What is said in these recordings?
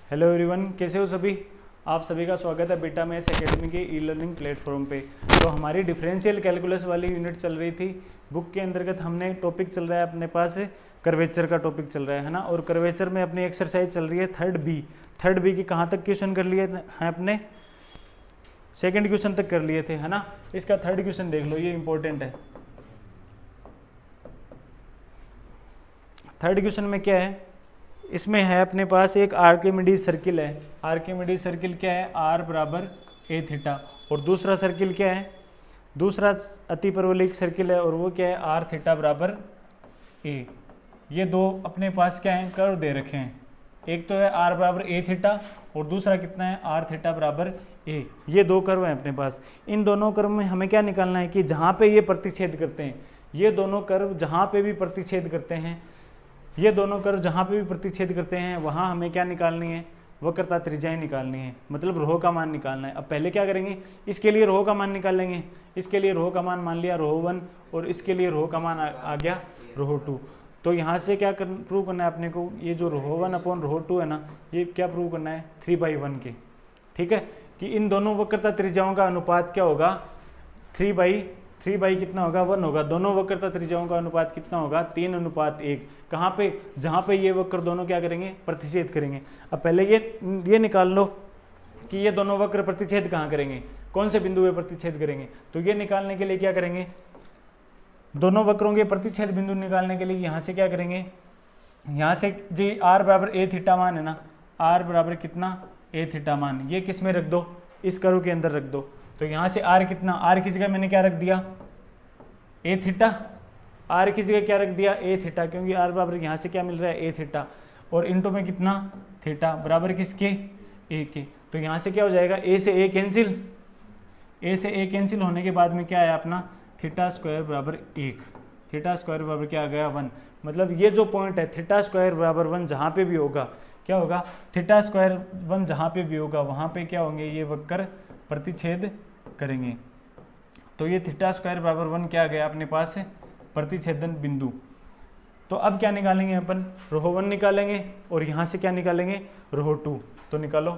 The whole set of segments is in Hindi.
हेलो एवरीवन, कैसे हो सभी। आप सभी का स्वागत है बीटा मैथ्स एकेडमी के ई लर्निंग प्लेटफॉर्म पे। तो हमारी डिफरेंशियल कैलकुलस वाली यूनिट चल रही थी। बुक के अंतर्गत हमने टॉपिक चल रहा है अपने पास कर्वेचर का टॉपिक चल रहा है ना। और कर्वेचर में अपनी एक्सरसाइज चल रही है थर्ड बी की कहाँ तक क्वेश्चन कर लिए हैं अपने, सेकेंड क्वेश्चन तक कर लिए थे है ना। इसका थर्ड क्वेश्चन देख लो, ये इंपॉर्टेंट है। थर्ड क्वेश्चन में क्या है, इसमें है अपने पास एक आर्किमिडीज सर्किल है। आर्किमिडीज सर्किल क्या है, आर बराबर ए थीटा। और दूसरा सर्किल क्या है, दूसरा अतिपरवलयिक सर्किल है और वो क्या है, आर थीटा बराबर ए। ये दो अपने पास क्या है, कर्व दे रखे हैं। एक तो है आर बराबर ए थीटा और दूसरा कितना है, आर थीटा बराबर ए। ये दो कर्व हैं अपने पास। इन दोनों कर्व में हमें क्या निकालना है कि जहाँ पे ये प्रतिच्छेद करते हैं, ये दोनों कर्व जहाँ पे भी प्रतिच्छेद करते हैं, ये दोनों कर्व जहाँ पे भी प्रतिच्छेद करते हैं वहाँ हमें क्या निकालनी है, वक्रता त्रिज्याएं निकालनी है, मतलब रोह का मान निकालना है। अब पहले क्या करेंगे, इसके लिए रोह का मान निकाल लेंगे। इसके लिए रोह का मान मान लिया रोह 1 और इसके लिए रोह का मान आ गया रोह 2। तो यहाँ से क्या प्रूव करना है अपने को, ये जो रोह 1 अपॉन रोह 2 है ना, ये क्या प्रूव करना है 3/1 के। ठीक है, कि इन दोनों वक्रता त्रिज्याओं का अनुपात क्या होगा, 3 कितना होगा 1 होगा। दोनों वक्रता त्रिज्याओं का अनुपात कितना होगा 3:1। कहाँ पे, जहाँ पे ये वक्र दोनों क्या करेंगे, प्रतिच्छेद करेंगे। अब पहले ये निकाल लो कि ये दोनों वक्र प्रतिच्छेद कहाँ करेंगे, कौन से बिंदु पे प्रतिच्छेद करेंगे। तो ये निकालने के लिए क्या करेंगे, दोनों वक्रों के प्रतिच्छेद बिंदु निकालने के लिए यहाँ से क्या करेंगे, यहाँ से जी आर बराबर ए थीटा मान है ना, आर बराबर कितना ए थीटा मान, ये किस में रख दो, इस कर्व के अंदर रख दो। तो यहाँ से आर कितना, आर की जगह मैंने क्या रख दिया ए थीटा, आर की जगह क्या रख दिया ए थीटा, क्योंकि आर बराबर यहाँ से क्या मिल रहा है ए थीटा और इनटू में कितना थीटा बराबर किसके, ए के। तो यहाँ से क्या हो जाएगा, ए से ए कैंसिल, ए से ए कैंसिल होने के बाद में क्या आया अपना थीटा स्क्वायर बराबर 1। थीटा स्क्वायर बराबर क्या आ गया 1। मतलब ये जो पॉइंट है थीटा स्क्वायर बराबर 1 जहाँ पे भी होगा क्या होगा, थीटा स्क्वायर 1 जहाँ पे भी होगा वहाँ पे क्या होंगे, ये वक्र प्रतिच्छेद करेंगे। तो ये थीटा स्क्वायर बराबर 1 क्या आ गया अपने पास प्रतिच्छेदन बिंदु। तो अब क्या निकालेंगे अपन, रोह 1 निकालेंगे और यहाँ से क्या निकालेंगे रोह 2। तो निकालो,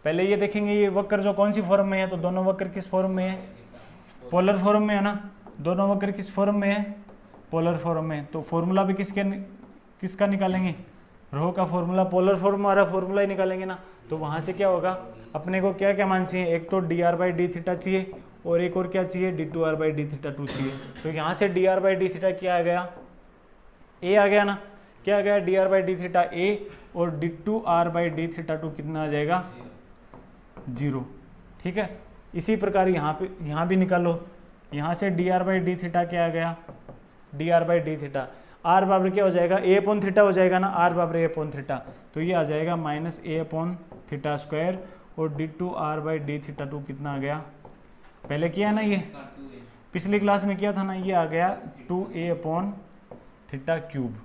पहले ये देखेंगे ये वक्र जो कौन सी फॉर्म में है। तो दोनों वक्र किस फॉर्म में है, पोलर फॉर्म में है ना। दोनों वक्र किस फॉर्म में है, पोलर फॉर्म में। तो फॉर्मूला भी किसका निकालेंगे, रोह का फॉर्मूला, पोलर फॉर्म वाला फॉर्मूला ही निकालेंगे ना। तो वहाँ से क्या होगा, अपने को क्या क्या मान चाहिए, एक तो D R by D theta चाहिए और एक और क्या चाहिए D two R by D theta 2 चाहिए। तो यहाँ से D R by D theta क्या आ गया, ए आ गया ना, क्या आ गया D R by D theta A और D two R by D theta 2 कितना आ जाएगा 0। ठीक है, इसी प्रकार यहाँ भी निकालो, यहाँ से D R by D theta क्या आ गया, D R by D theta, R बराबर क्या हो जाएगा ए अपॉन थीटा हो जाएगा ना, आर बराबर ए अपॉन थीटा। तो ये आ जाएगा minus A upon theta square और D two R by D theta 2 कितना आ गया, पहले किया ना ये पिछली क्लास में किया था ना, ये आ गया 2a upon theta cube.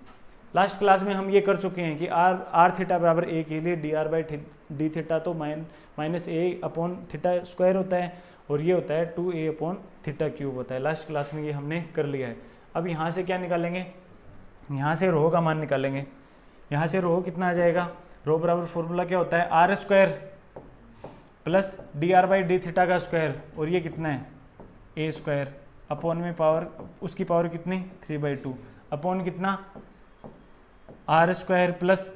Last class में हम ये कर चुके हैं कि आर थीटा बराबर ए के लिए D R by D theta तो minus A upon theta square होता है और ये होता है 2a अपॉन थीटा क्यूब होता है। लास्ट क्लास में ये हमने कर लिया है। अब यहाँ से क्या निकालेंगे, यहाँ से रोह का मान निकालेंगे। यहाँ से रोह कितना आ जाएगा, रोह बराबर फॉर्मूला क्या होता है R square plus D R by D theta का स्क्वायर और ये कितना है ए स्क्वायर अपॉन में पावर, उसकी पावर कितनी 3/2 अपॉन कितना R square plus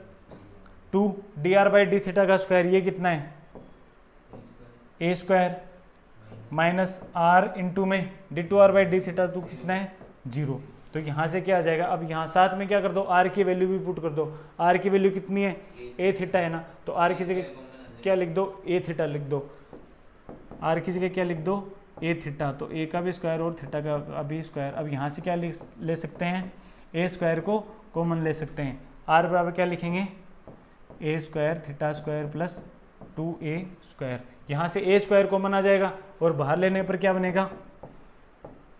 2 D R by D theta का स्क्वायर, ये कितना है ए स्क्वायर माइनस आर इंटू में D two R by D theta 2 कितना है 0। तो यहाँ से क्या आ जाएगा, अब यहाँ साथ में क्या कर दो, आर की वैल्यू भी पुट कर दो। आर की वैल्यू कितनी है ए थीटा है ना, तो आर की जगह क्या लिख दो ए थीटा लिख दो, आर की जगह क्या लिख दो ए थीटा। तो ए का भी स्क्वायर और थीटा का भी स्क्वायर। अब यहाँ से क्या ले सकते हैं, ए स्क्वायर को कॉमन ले सकते हैं। आर बराबर क्या लिखेंगे A square theta square plus 2a square. यहाँ से ए स्क्वायर कॉमन आ जाएगा और बाहर लेने पर क्या बनेगा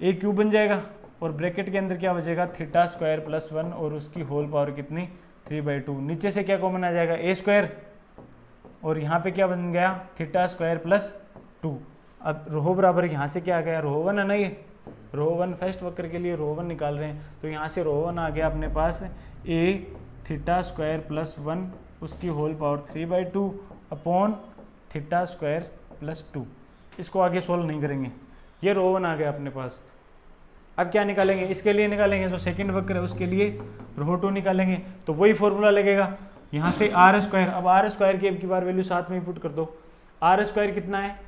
ए क्यूब बन जाएगा और ब्रैकेट के अंदर क्या बचेगा थीटा स्क्वायर प्लस 1 और उसकी होल पावर कितनी 3/2। नीचे से क्या कॉमन आ जाएगा ए स्क्वायर और यहाँ पे क्या बन गया थीटा स्क्वायर प्लस 2। अब रोह बराबर यहाँ से क्या आ गया, रोह 1 है ना, ये रोह 1 फर्स्ट वक्र के लिए रोह 1 निकाल रहे हैं। तो यहाँ से रोह 1 आ गया अपने पास ए थीटा स्क्वायर प्लस 1 उसकी whole power 3/2 upon theta square plus 2। इसको आगे सोल्व नहीं करेंगे, ये रो 1 आ गया अपने पास। अब क्या निकालेंगे, इसके लिए निकालेंगे जो सेकंड वक्र है उसके लिए रो 2 निकालेंगे, तो वही फॉर्मूला लगेगा यहाँ से आर स्क्वायर। अब आर स्क्वायर की अब की बार वैल्यू साथ में ही पुट कर दो। आर स्क्वायर कितना है,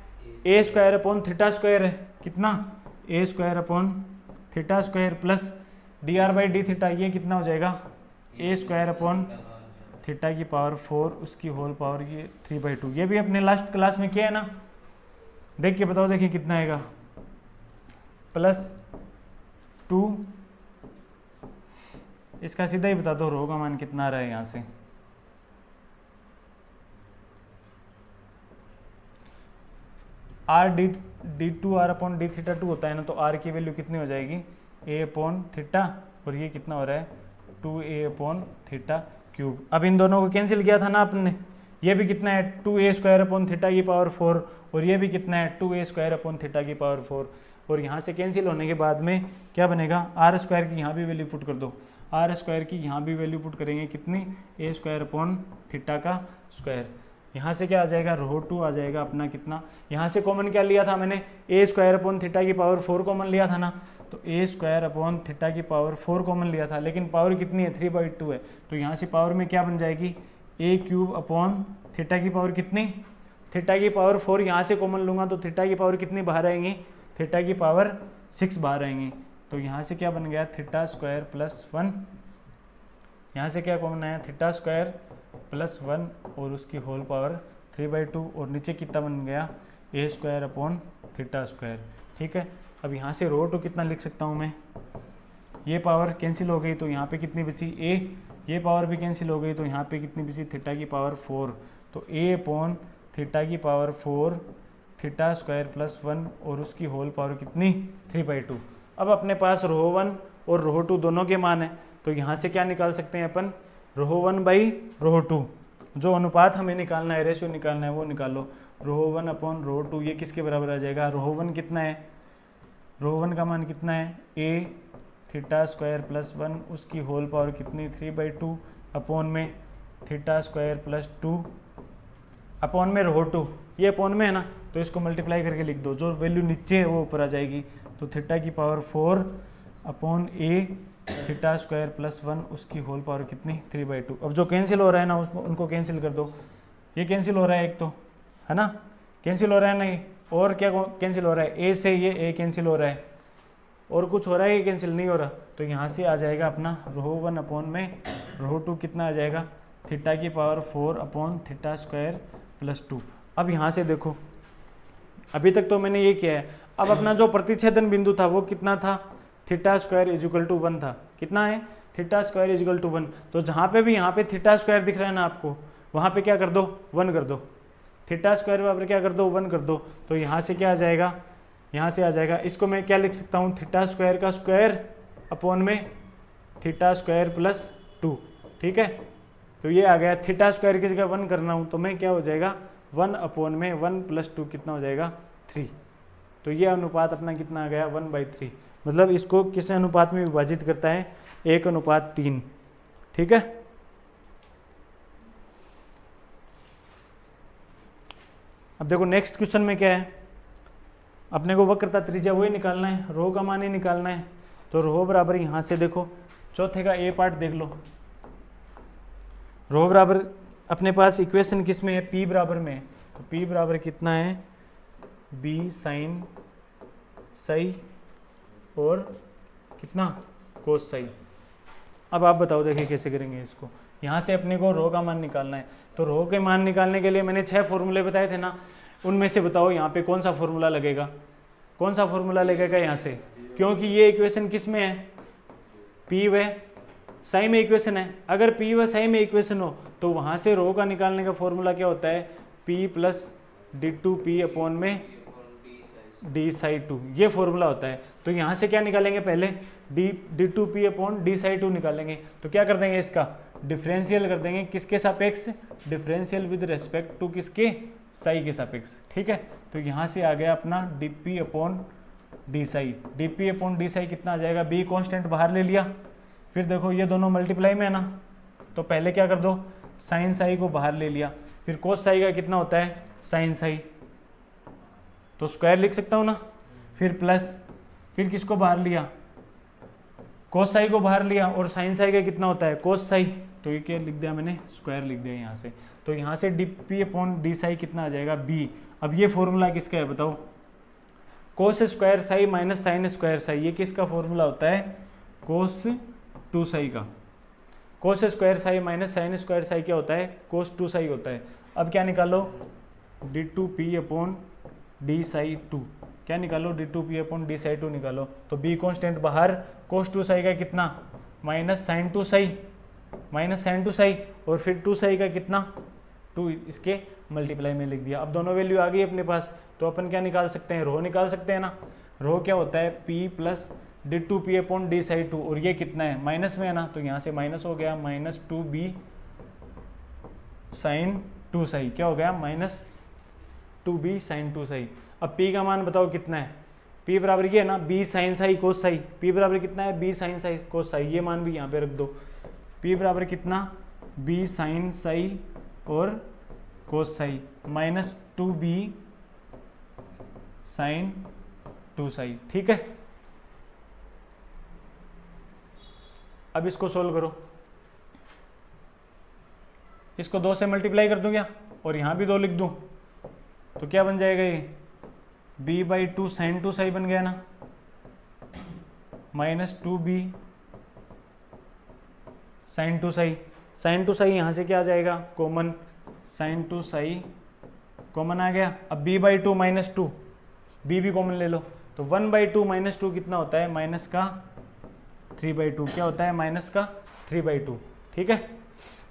ए स्क्वायर अपॉन थीटा स्क्वायर है, कितना A square upon theta square plus D R by D theta, ये कितना हो जाएगा ए स्क्वायर अपॉन थीटा की पावर 4 उसकी होल पावर ये 3/2। ये भी अपने लास्ट क्लास में किया है ना, देख के बताओ, देखिए कितना आएगा प्लस 2, इसका सीधा ही बता दो रो का मान कितना आ रहा है यहाँ से। R d two r upon d theta 2 होता है ना, तो आर की वैल्यू कितनी हो जाएगी ए अपॉन थीटा, और ये कितना हो रहा है 2a अपॉन थीटा क्यूब। अब इन दोनों को कैंसिल किया था ना आपने, ये भी कितना है 2a स्क्वायर अपॉन थीटा की पावर 4, और ये भी कितना है 2a स्क्वायर अपॉन थीटा की पावर 4। और यहाँ से कैंसिल होने के बाद में क्या बनेगा, आर स्क्वायर की यहाँ भी वैल्यू पुट कर दो, आर स्क्वायर की यहाँ भी वैल्यू पुट करेंगे कितनी, ए स्क्वायर अपॉन थीटा का स्क्वायर। यहाँ से क्या आ जाएगा रो 2 आ जाएगा अपना कितना, यहाँ से कॉमन क्या लिया था मैंने, ए स्क्वायर अपॉन थीटा की पावर 4 कॉमन लिया था ना, तो ए स्क्वायर अपॉन थीटा की पावर 4 कॉमन लिया था, लेकिन पावर कितनी है 3/2 है, तो यहाँ से पावर में क्या बन जाएगी ए क्यूब अपॉन थीटा की पावर कितनी, थीटा की पावर 4 यहाँ से कॉमन लूँगा तो थीटा की पावर कितनी बाहर आएंगी, थीटा की पावर 6 बाहर आएंगी, तो यहाँ से क्या बन गया थीटा स्क्वायर प्लस 1, यहाँ से क्या कॉमन आया थीटा स्क्वायर प्लस 1 और उसकी होल पावर 3/2, और नीचे कितना बन गया ए स्क्वायर अपॉन थीटा स्क्वायर। ठीक है, अब यहाँ से रो 2 कितना लिख सकता हूँ मैं, ये पावर कैंसिल हो गई तो यहाँ पे कितनी बची ए, ये पावर भी कैंसिल हो गई तो यहाँ पे कितनी बची थीटा की पावर 4, तो ए अपॉन थीटा की पावर 4 थीटा स्क्वायर प्लस 1 और उसकी होल पावर कितनी 3/2। अब अपने पास रो 1 और रो 2 दोनों के मान है, तो यहाँ से क्या निकाल सकते हैं अपन रो 1 बाई रो 2, जो अनुपात हमें निकालना है, रेशियो निकालना है वो निकालो। रो 1 अपॉन रो 2 ये किसके बराबर आ जाएगा, रो 1 कितना है, रो 1 का मान कितना है ए थीटा स्क्वायर प्लस 1 उसकी होल पावर कितनी 3/2 अपॉन में थीटा स्क्वायर प्लस 2 अपॉन में रो 2, ये अपॉन में है ना तो इसको मल्टीप्लाई करके लिख दो, जो वैल्यू नीचे है वो ऊपर आ जाएगी, तो थीटा की पावर 4 अपॉन ए थीटा स्क्वायर प्लस 1 उसकी होल पावर कितनी 3/2। अब जो कैंसिल हो रहा है ना उसको उनको कैंसिल कर दो, ये कैंसिल हो रहा है एक तो है ना, कैंसिल हो रहा है नहीं, और क्या कैंसिल हो रहा है ए से ये ए कैंसिल हो रहा है, और कुछ हो रहा है ये कैंसिल नहीं हो रहा, तो यहाँ से आ जाएगा अपना रो 1 अपॉन में रो 2 कितना आ जाएगा थीटा की power 4 upon theta square plus 2। अब यहाँ से देखो अभी तक तो मैंने ये किया है, अब अपना जो प्रतिच्छेदन बिंदु था वो कितना था theta square is equal to 1 था, कितना है theta square is equal to 1, तो जहाँ पे भी यहाँ पे थीटा स्क्वायर दिख रहा है ना आपको, वहाँ पे क्या कर दो 1 कर दो, थीटा स्क्वायर बराबर क्या कर दो 1 कर दो, तो यहाँ से क्या आ जाएगा, यहाँ से आ जाएगा, इसको मैं क्या लिख सकता हूँ थीटा स्क्वायर का स्क्वायर अपॉन में थीटा स्क्वायर प्लस 2। ठीक है, तो ये आ गया, थीटा स्क्वायर की जगह 1 करना हूँ तो मैं क्या हो जाएगा 1 अपॉन में 1 प्लस 2 कितना हो जाएगा 3, तो ये अनुपात अपना कितना आ गया 1/3, मतलब इसको किस अनुपात में विभाजित करता है 1:3। ठीक है, अब देखो नेक्स्ट क्वेश्चन में क्या है, अपने को वक्रता त्रिज्या वही निकालना है, रो का मान ही निकालना है, तो रो बराबर यहाँ से देखो चौथे का ए पार्ट देख लो, रो बराबर अपने पास इक्वेशन किस में है P बराबर में है, तो P बराबर कितना है B साइन साई और कितना कोस साई। अब आप बताओ देखिए कैसे करेंगे इसको, यहाँ से अपने को रो का मान निकालना है, तो रो के मान निकालने के लिए मैंने 6 फॉर्मूले बताए थे ना, उनमें से बताओ यहाँ पे कौन सा फॉर्मूला लगेगा, कौन सा फॉर्मूला लगेगा यहाँ से, क्योंकि ये इक्वेशन किस में है P व साई में इक्वेशन है, अगर P व साई में इक्वेशन हो तो वहाँ से रो का निकालने का फॉर्मूला क्या होता है P प्लस D2P अपॉन में D साई 2, ये फॉर्मूला होता है। तो यहाँ से क्या निकालेंगे पहले D2P अपॉन D साई 2 निकालेंगे, तो क्या कर देंगे इसका डिफरेंशियल कर देंगे, किसके सापेक्ष डिफरेंशियल विद रेस्पेक्ट टू किसके साई के सापेक्ष। ठीक है, तो यहाँ से आ गया अपना dp upon d Sai, dp upon d Sai कितना आ जाएगा, b कांस्टेंट बाहर ले लिया, फिर देखो ये दोनों मल्टीप्लाई में है ना, तो पहले क्या कर दो साइन साई को बाहर ले लिया, फिर कोस साई का कितना होता है साइन साई, तो स्क्वायर लिख सकता हूँ ना, फिर प्लस, फिर किसको बाहर लिया कोस साई को बाहर लिया, और साइन साई का कितना होता है कोस साई, तो ये क्या लिख दिया मैंने स्क्वायर लिख दिया यहाँ से। तो यहाँ से D P upon d Sai कितना आ जाएगा बी। अब ये फॉर्मूला किसका है बताओ, cos square Sai minus sine square Sai, ये किसका फॉर्मूला होता है कोस टू साई का। Cos square Sai minus sine square Sai क्या होता है कोस टू साई होता है। अब क्या निकालो d two p upon d psi two, क्या निकालो d two p upon d psi two निकालो, तो बी कॉन्स्टेंट बाहर, कोस टू साई का कितना minus sign two Sai, minus sign two Sai, और फिर टू साई का कितना 2 इसके मल्टीप्लाई में लिख दिया। अब दोनों वैल्यू आ गई अपने पास, तो अपन क्या निकाल सकते हैं रो निकाल सकते हैं ना। रो क्या होता है p plus d two p upon d psi two, और ये कितना है माइनस में है ना, तो यहाँ से माइनस हो गया minus 2b sine two Sai, क्या हो गया minus 2b sine two Sai. अब p का मान बताओ कितना है, p बराबर ये है ना b साइन साई कोस साई, p बराबर कितना है b साइन साई कोस साई, ये मान भी यहाँ पे रख दो, p बराबर कितना b साइन साई और cos psi minus 2b sine two psi, ठीक है। अब इसको सोल्व करो, इसको 2 से मल्टीप्लाई कर दूं क्या, और यहां भी 2 लिख दूं, तो क्या बन जाएगा ये b/2 साइन टू साई बन गया ना, minus 2b sine two psi, sine two psi यहां से क्या आ जाएगा common, sine two psi common आ गया। अब b/2 माइनस 2, b भी कॉमन ले लो, तो 1/2 माइनस 2 कितना होता है माइनस का 3/2, क्या होता है माइनस का 3/2, ठीक है।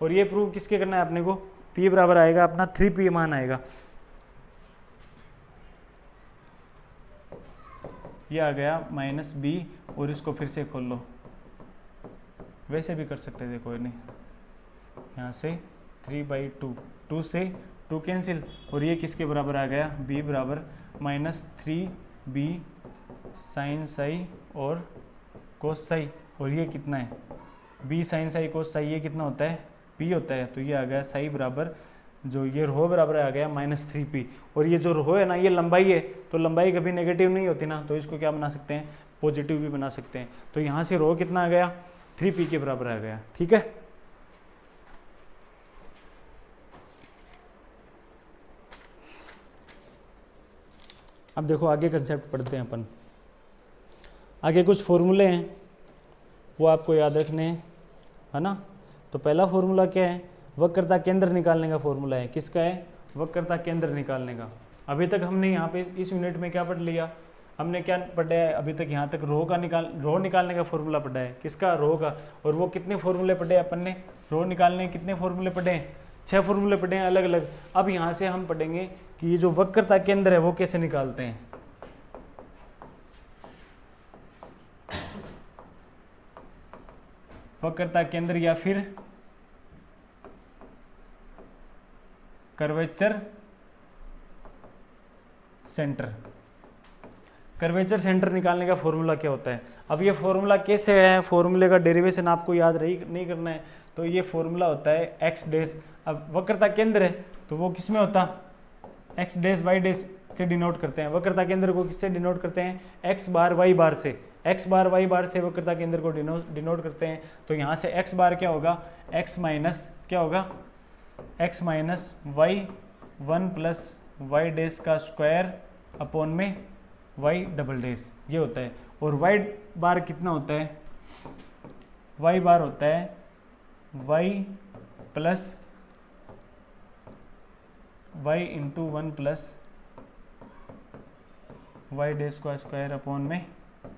और ये प्रूव किसके करना है अपने को, p बराबर आएगा अपना 3p मान आएगा, ये आ गया माइनस b, और इसको फिर से खोल लो, वैसे भी कर सकते थे कोई नहीं, यहाँ से 3/2, 2 से 2 कैंसिल, और ये किसके बराबर आ गया b बराबर माइनस 3b साइन साई और कोस साई, और ये कितना है b साइन साई कोस साई, ये कितना होता है p होता है, तो ये आ गया साई बराबर, जो ये रो बराबर आ गया माइनस 3p, और ये जो रो है ना ये लंबाई है, तो लंबाई कभी नेगेटिव नहीं होती ना, तो इसको क्या बना सकते हैं पॉजिटिव भी बना सकते हैं, तो यहाँ से रो कितना आ गया 3p के बराबर आ गया, ठीक है। अब देखो आगे कंसेप्ट पढ़ते हैं अपन, आगे कुछ फॉर्मूले हैं वो आपको याद रखने हैं, है ना। तो पहला फॉर्मूला क्या है, वक्रता केंद्र निकालने का फॉर्मूला है, किसका है वक्रता केंद्र निकालने का। अभी तक हमने यहाँ पे इस यूनिट में क्या पढ़ लिया, हमने क्या पढ़ा है अभी तक, यहाँ तक रो निकालने का फॉर्मूला पढ़ा है, किसका रो का, और वो कितने फॉर्मूले पढ़े अपन ने रो निकालने के, कितने फॉर्मूले पढ़े हैं 6 फॉर्मूले पढ़े हैं अलग अलग। अब यहाँ से हम पढ़ेंगे कि ये जो वक्रता केंद्र है वो कैसे निकालते हैं। वक्रता केंद्र या फिर कर्वेचर सेंटर, कर्वेचर सेंटर निकालने का फॉर्मूला क्या होता है। अब ये फॉर्मूला कैसे है, फॉर्मूले का डेरिवेशन आपको याद नहीं करना है, तो ये फॉर्मूला होता है एक्स डैश। अब वक्रता केंद्र है तो वो किस में होता, एक्स डैश वाई डैश से डिनोट करते हैं। वक्रता केंद्र को किससे डिनोट करते हैं, एक्स बार वाई बार से, एक्स बार वाई बार से वक्रता केंद्र को डिनोट करते हैं। तो यहाँ से एक्स बार क्या होगा, एक्स माइनस क्या होगा, x minus y 1 plus y dash का स्क्वायर अपॉन में वाई डबल डैश, ये होता है। और वाई बार कितना होता है, वाई बार होता है y plus y into 1 plus y dash का स्क्वायर अपॉन में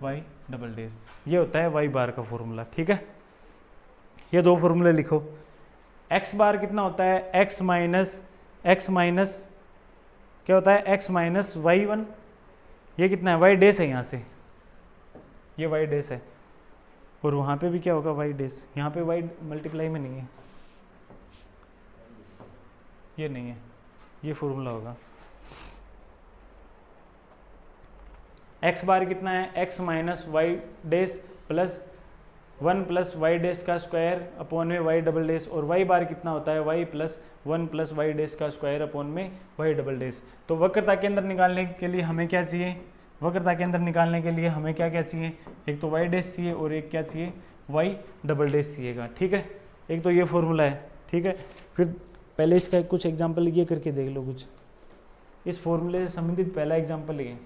वाई डबल डैश, ये होता है वाई बार का फॉर्मूला, ठीक है। ये 2 फॉर्मूले लिखो। एक्स बार कितना होता है, एक्स माइनस क्या होता है, एक्स माइनस वाई 1, ये कितना है वाई डैश है, यहाँ से ये वाई डैश है, और वहाँ पे भी क्या होगा वाई डैश, यहाँ पे वाई मल्टीप्लाई में नहीं है, ये नहीं है, ये फॉर्मूला होगा। एक्स बार कितना है, x minus y dash plus 1 plus y dash का स्क्वायर अपॉन में वाई डबल डैश, और वाई बार कितना होता है y plus 1 plus y dash का स्क्वायर अपॉन में वाई डबल डैश। तो वक्रता के अंदर निकालने के लिए हमें क्या चाहिए, वक्रता के अंदर निकालने के लिए हमें क्या क्या चाहिए, एक तो वाई डैश चाहिए और एक क्या चाहिए वाई डबल डैश चाहिएगा। ठीक है, एक तो ये फॉर्मूला है। ठीक है, फिर पहले इसका कुछ एग्जाम्पल ये करके देख लो, कुछ इस फॉर्मूले से संबंधित पहला एग्जाम्पल ये,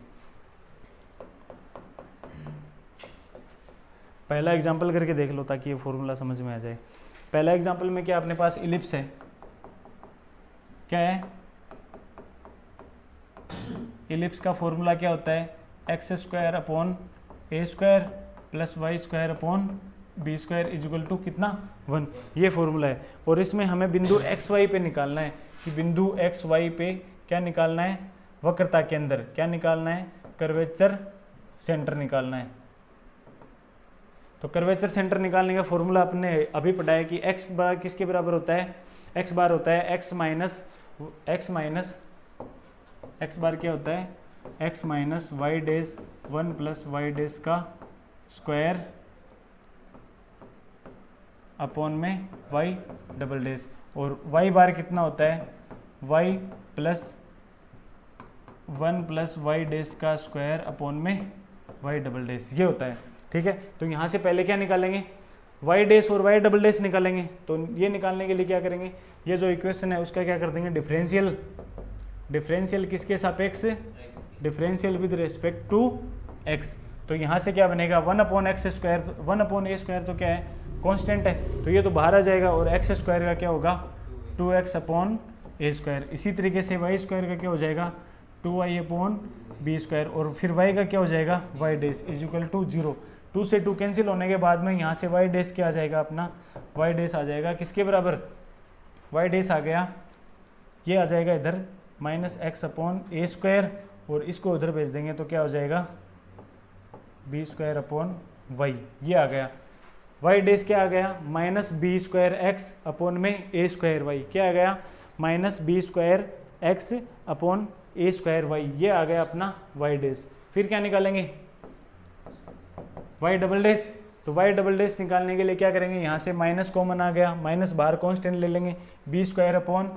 पहला एग्जाम्पल करके देख लो ताकि ये फॉर्मूला समझ में आ जाए। पहला एग्जाम्पल में क्या अपने पास इलिप्स है, क्या है इलिप्स का फॉर्मूला क्या होता है, x square upon A square plus y square upon b square is equal to कितना 1, ये फॉर्मूला है। और इसमें हमें बिंदु एक्स वाई पे निकालना है कि बिंदु एक्स वाई पे क्या निकालना है, वक्रता के अंदर क्या निकालना है, कर्वेचर सेंटर निकालना है। तो कर्वेचर सेंटर निकालने का फॉर्मूला अपने अभी पढ़ा है कि एक्स बार किसके बराबर होता है, एक्स बार होता है एक्स बार क्या होता है, x minus y dash 1 plus y dash का स्क्वायर अपॉन में वाई डबल डैश, और वाई बार कितना होता है y plus 1 plus y dash का स्क्वायर अपॉन में वाई डबल डैश, ये होता है। ठीक है, तो यहाँ से पहले क्या निकालेंगे, वाई डैश और वाई डबल डैश निकालेंगे। तो ये निकालने के लिए क्या करेंगे, ये जो इक्वेशन है उसका क्या कर देंगे डिफरेंशियल, डिफरेंशियल किसके सापेक्ष, differential with respect to x. तो यहाँ से क्या बनेगा 1 अपॉन एक्स स्क्वायर, 1 अपॉन ए स्क्वायर तो क्या है कांस्टेंट है, तो ये तो बाहर आ जाएगा, और एक्स स्क्वायर का क्या होगा 2x अपॉन ए स्क्वायर। इसी तरीके से वाई स्क्वायर का क्या हो जाएगा 2y अपॉन बी स्क्वायर, और फिर y का क्या हो जाएगा y dash is equal to 0। 2 से 2 कैंसिल होने के बाद में यहाँ से वाई डैश क्या आ जाएगा अपना, वाई डैश आ जाएगा किसके बराबर, वाई डैश आ गया, ये आ जाएगा इधर माइनस एक्स अपॉन ए स्क्वायर, और इसको उधर भेज देंगे तो क्या हो जाएगा बी स्क्वायर अपॉन वाई, ये आ गया। वाई डैश क्या आ गया minus B square X upon में ए स्क्वायर वाई, क्या आ गया minus B square X upon ए स्क्वायर वाई, ये आ गया अपना वाई डैश। फिर क्या निकालेंगे वाई डबल डैश, तो वाई डबल डैश निकालने के लिए क्या करेंगे, यहाँ से माइनस कॉमन आ गया, माइनस बाहर कांस्टेंट ले लेंगे, बी स्क्वायर अपॉन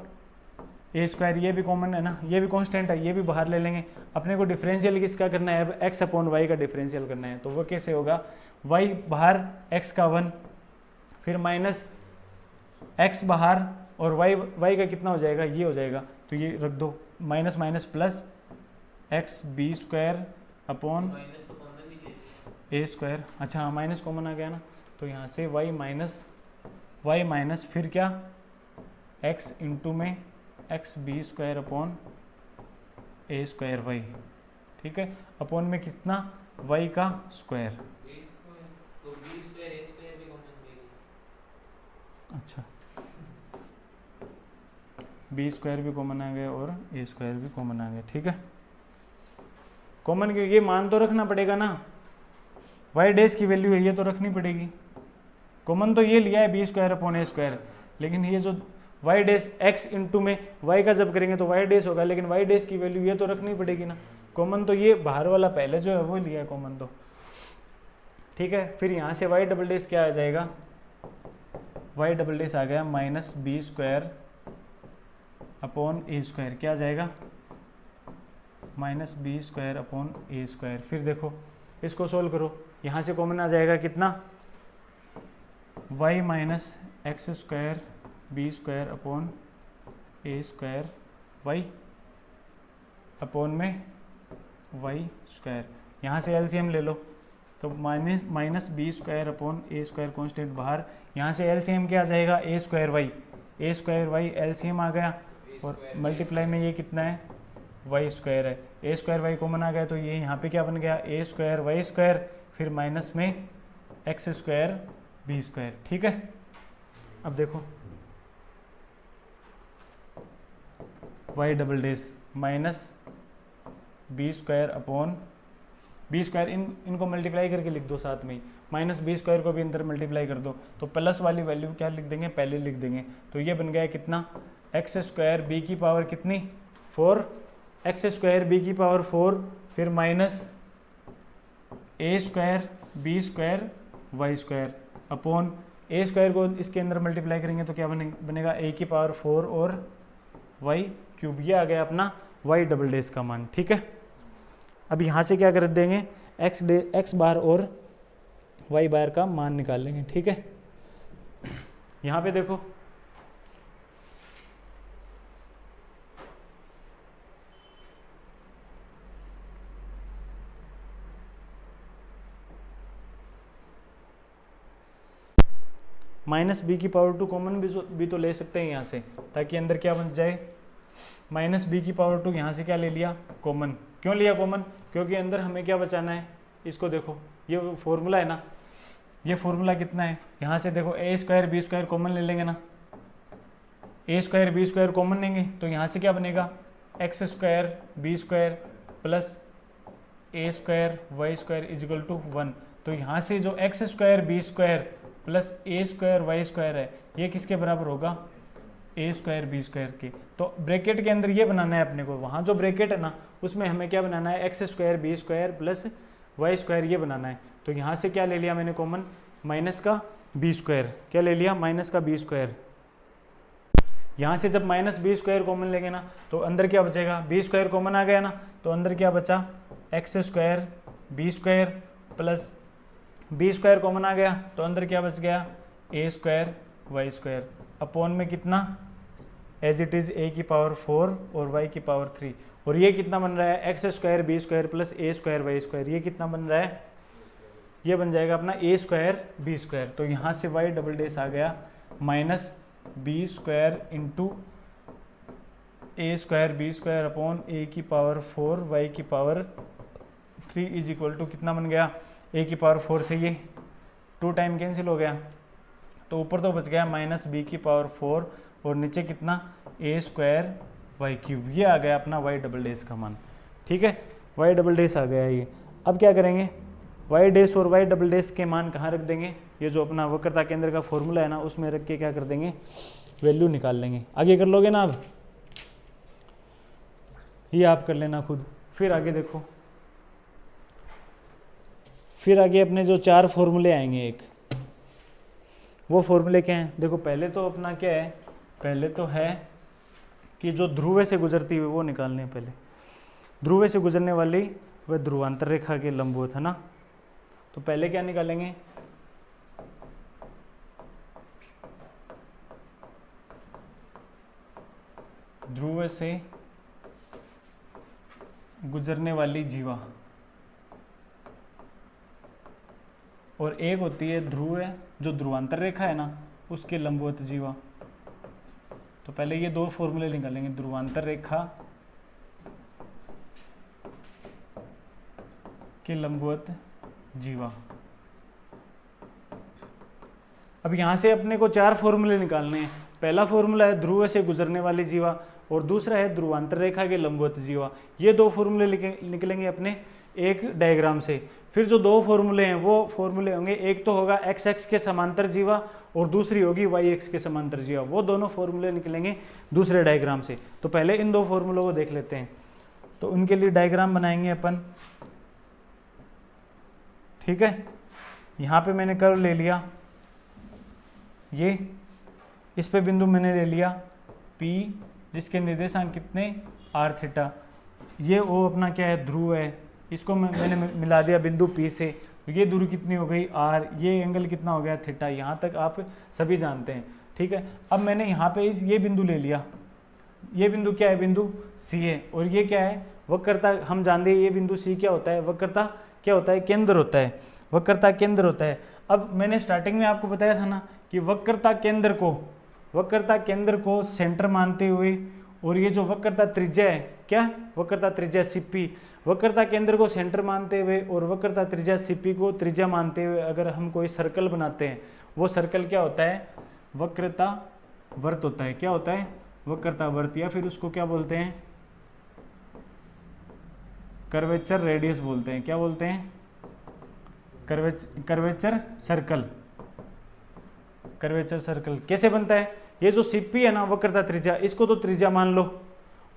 ए स्क्वायर, ये भी कॉमन है ना, ये भी कांस्टेंट है, ये भी बाहर ले लेंगे। अपने को डिफरेंशियल किसका करना है, अब एक्स अपॉन वाई का डिफरेंशियल करना है। तो वो कैसे होगा, वाई बाहर एक्स का 1, फिर माइनस एक्स बाहर, और वाई का कितना हो जाएगा ये हो जाएगा, तो ये रख दो minus minus plus X B square upon ए स्क्वायर। अच्छा हाँ माइनस कॉमन आ गया ना, तो यहाँ से वाई माइनस फिर क्या एक्स इंटू में एक्स बी स्क्वायर अपॉन ए स्क्वायर वाई, ठीक है, अपॉन में कितना वाई का स्क्वायर। अच्छा बी स्क्वायर भी कॉमन आ गया और ए स्क्वायर भी कॉमन आ गया, ठीक है। कॉमन क्यों, ये मान तो रखना पड़ेगा ना, वाई डैश की वैल्यू है ये तो रखनी पड़ेगी। कॉमन तो ये लिया है बी स्क्वायर अपॉन ए स्क्वायर, लेकिन ये जो वाई डैश एक्स इंटू में वाई का जब करेंगे तो वाई डैश होगा, लेकिन वाई डैश की वैल्यू ये तो रखनी पड़ेगी ना। कॉमन तो ये बाहर वाला पहले जो है वो लिया है कॉमन तो, ठीक है। फिर यहाँ से वाई डबल डैश क्या आ जाएगा, वाई डबल डैश आ गया माइनस बी स्क्वायर अपॉन ए स्क्वायर, क्या आ जाएगा माइनस बी स्क्वायर अपॉन ए स्क्वायर। फिर देखो इसको सोल्व करो, यहाँ से कॉमन आ जाएगा कितना Y minus X square B square upon ए स्क्वायर वाई अपॉन में वाई स्क्वायर। यहाँ से एलसीएम ले लो, तो माइनस बी स्क्वायर अपॉन ए स्क्वायर कॉन्स्टेंट बाहर, यहाँ से एलसीएम क्या आ जाएगा ए स्क्वायर वाई एलसीएम आ गया, और मल्टीप्लाई में ये कितना है वाई स्क्वायर है, ए स्क्वायर वाई कॉमन आ गया, तो ये यहाँ पे क्या बन गया ए स्क्वायर वाई स्क्वायर, फिर माइनस में एक्स स्क्वायर बी स्क्वायर, ठीक है। अब देखो y double dash minus B square upon b square, इनको मल्टीप्लाई करके लिख दो साथ में ही, माइनस बी स्क्वायर को भी अंदर मल्टीप्लाई कर दो, तो प्लस वाली वैल्यू क्या लिख देंगे पहले लिख देंगे, तो ये बन गया कितना एक्स स्क्वायर बी की पावर कितनी 4, एक्स स्क्वायर बी की पावर 4, फिर minus A square B square Y square, upon A square को इसके अंदर मल्टीप्लाई करेंगे तो क्या बनेगा ए की पावर 4 और वाई क्यूब। ये आ गया अपना वाई डबल डेज का मान। ठीक है, अब यहाँ से क्या कर देंगे, एक्स बार और वाई बार का मान निकाल लेंगे। ठीक है, यहाँ पे देखो माइनस बी की पावर 2 कॉमन भी तो ले सकते हैं यहाँ से, ताकि अंदर क्या बन जाए, माइनस बी की पावर 2। यहाँ से क्या ले लिया, कॉमन। क्यों लिया कॉमन, क्योंकि अंदर हमें क्या बचाना है, इसको देखो ये फॉर्मूला है ना, ये फॉर्मूला कितना है, यहाँ से देखो A square B square common ले लेंगे ना, A square B square common लेंगे तो यहाँ से क्या बनेगा, X square B square plus A square Y square equal to 1। तो यहाँ से जो X square B square plus A square Y square है, ये किसके बराबर होगा, ए स्क्वायर बी स्क्वायर के। तो ब्रैकेट के अंदर ये बनाना है अपने को, वहाँ जो ब्रैकेट है ना उसमें हमें क्या बनाना है, x square B square plus y square ये बनाना है। तो यहाँ से क्या ले लिया मैंने कॉमन, माइनस का बी स्क्वायर। क्या ले लिया, माइनस का बी स्क्वायर। यहाँ से जब माइनस बी स्क्वायर कॉमन लेंगे ना तो अंदर क्या बचेगा, बी स्क्वायर कॉमन आ गया ना, तो अंदर क्या बचा, X square B square plus B square common आ गया तो अंदर क्या बच गया, ए स्क्वायर वाई स्क्वायर अपॉन में कितना, एज इट इज़ ए की पावर 4 और वाई की पावर 3। और ये कितना बन रहा है, x square B square plus A square Y square, ये कितना बन रहा है, ये बन जाएगा अपना ए स्क्वायर बी स्क्वायर। तो यहाँ से वाई डबल डेस आ गया माइनस बी स्क्वायर इंटू ए स्क्वायर बी स्क्वायर अपॉन ए की पावर 4 वाई की पावर 3 इज इक्वल टू कितना बन गया, ए की पावर 4 से ये 2 टाइम कैंसिल हो गया, तो ऊपर तो बच गया माइनस बी की पावर 4 और नीचे कितना, ए स्क्वायर वाई क्यूब। ये आ गया अपना वाई डबल डेस का मान। ठीक है, वाई डबल डेस आ गया ये। अब क्या करेंगे, वाई डेस और वाई डबल डेस के मान कहाँ रख देंगे, ये जो अपना वक्रता केंद्र का फॉर्मूला है ना उसमें रख के क्या कर देंगे, वैल्यू निकाल लेंगे। आगे कर लोगे ना, अब ये आप कर लेना खुद। फिर आगे देखो, फिर आगे अपने जो 4 फॉर्मूले आएंगे, एक वो फॉर्मूले क्या हैं, देखो पहले तो अपना क्या है, पहले तो है कि जो ध्रुव से गुजरती हुई वो निकालने हैं। पहले ध्रुव से गुजरने वाली वह ध्रुवांतर रेखा के लंबवत है ना, तो पहले क्या निकालेंगे, ध्रुव से गुजरने वाली जीवा, और एक होती है ध्रुव है जो ध्रुवांतर रेखा है ना उसके लंबवत जीवा। तो पहले ये 2 फॉर्मूले निकालेंगे, ध्रुवांतर रेखा के लंबवत जीवा। अब यहां से अपने को 4 फॉर्मूले निकालने हैं। पहला फॉर्मूला है ध्रुव से गुजरने वाली जीवा और दूसरा है ध्रुवांतर रेखा के लंबवत जीवा। ये 2 फॉर्मूले निकलेंगे अपने एक डायग्राम से। फिर जो 2 फॉर्मूले हैं वो फॉर्मूले होंगे, एक तो होगा एक्स एक्स के समांतर जीवा और दूसरी होगी वाई एक्स के समांतर जीवा। वो दोनों फॉर्मूले निकलेंगे दूसरे डायग्राम से। तो पहले इन 2 फॉर्मूलों को देख लेते हैं, तो उनके लिए डायग्राम बनाएंगे अपन। ठीक है, यहाँ पे मैंने कर्व ले लिया, ये इस पे बिंदु मैंने ले लिया P जिसके निर्देशांक कितने r थीटा। ये वो अपना क्या है, ध्रुव है, इसको मैंने मिला दिया बिंदु P से। तो ये दूरी कितनी हो गई r, ये एंगल कितना हो गया थीटा। यहाँ तक आप सभी जानते हैं। ठीक है, अब मैंने यहाँ पे ये बिंदु ले लिया, ये बिंदु क्या है, बिंदु C है, और ये क्या है, वक्रता। हम जानते हैं ये बिंदु C क्या होता है, वक्रता क्या होता है, केंद्र होता है, वक्रता केंद्र होता है। अब मैंने स्टार्टिंग में आपको बताया था ना कि वक्रता केंद्र को सेंटर मानते हुए, और ये जो वक्रता त्रिज्या है, क्या वक्रता त्रिज्या CP, वक्रता केंद्र को सेंटर मानते हुए और वक्रता त्रिज्या CP को त्रिज्या मानते हुए अगर हम कोई सर्कल बनाते हैं, वो सर्कल क्या होता है, वक्रता वर्त होता है। क्या होता है, वक्रता वर्त, या फिर उसको क्या बोलते हैं, कर्वेचर रेडियस बोलते हैं। क्या बोलते हैं, कर्वेचर सर्कल। कर्वेचर सर्कल कैसे बनता है, ये जो CP है ना वक्रता त्रिज्या, इसको तो त्रिज्या मान लो,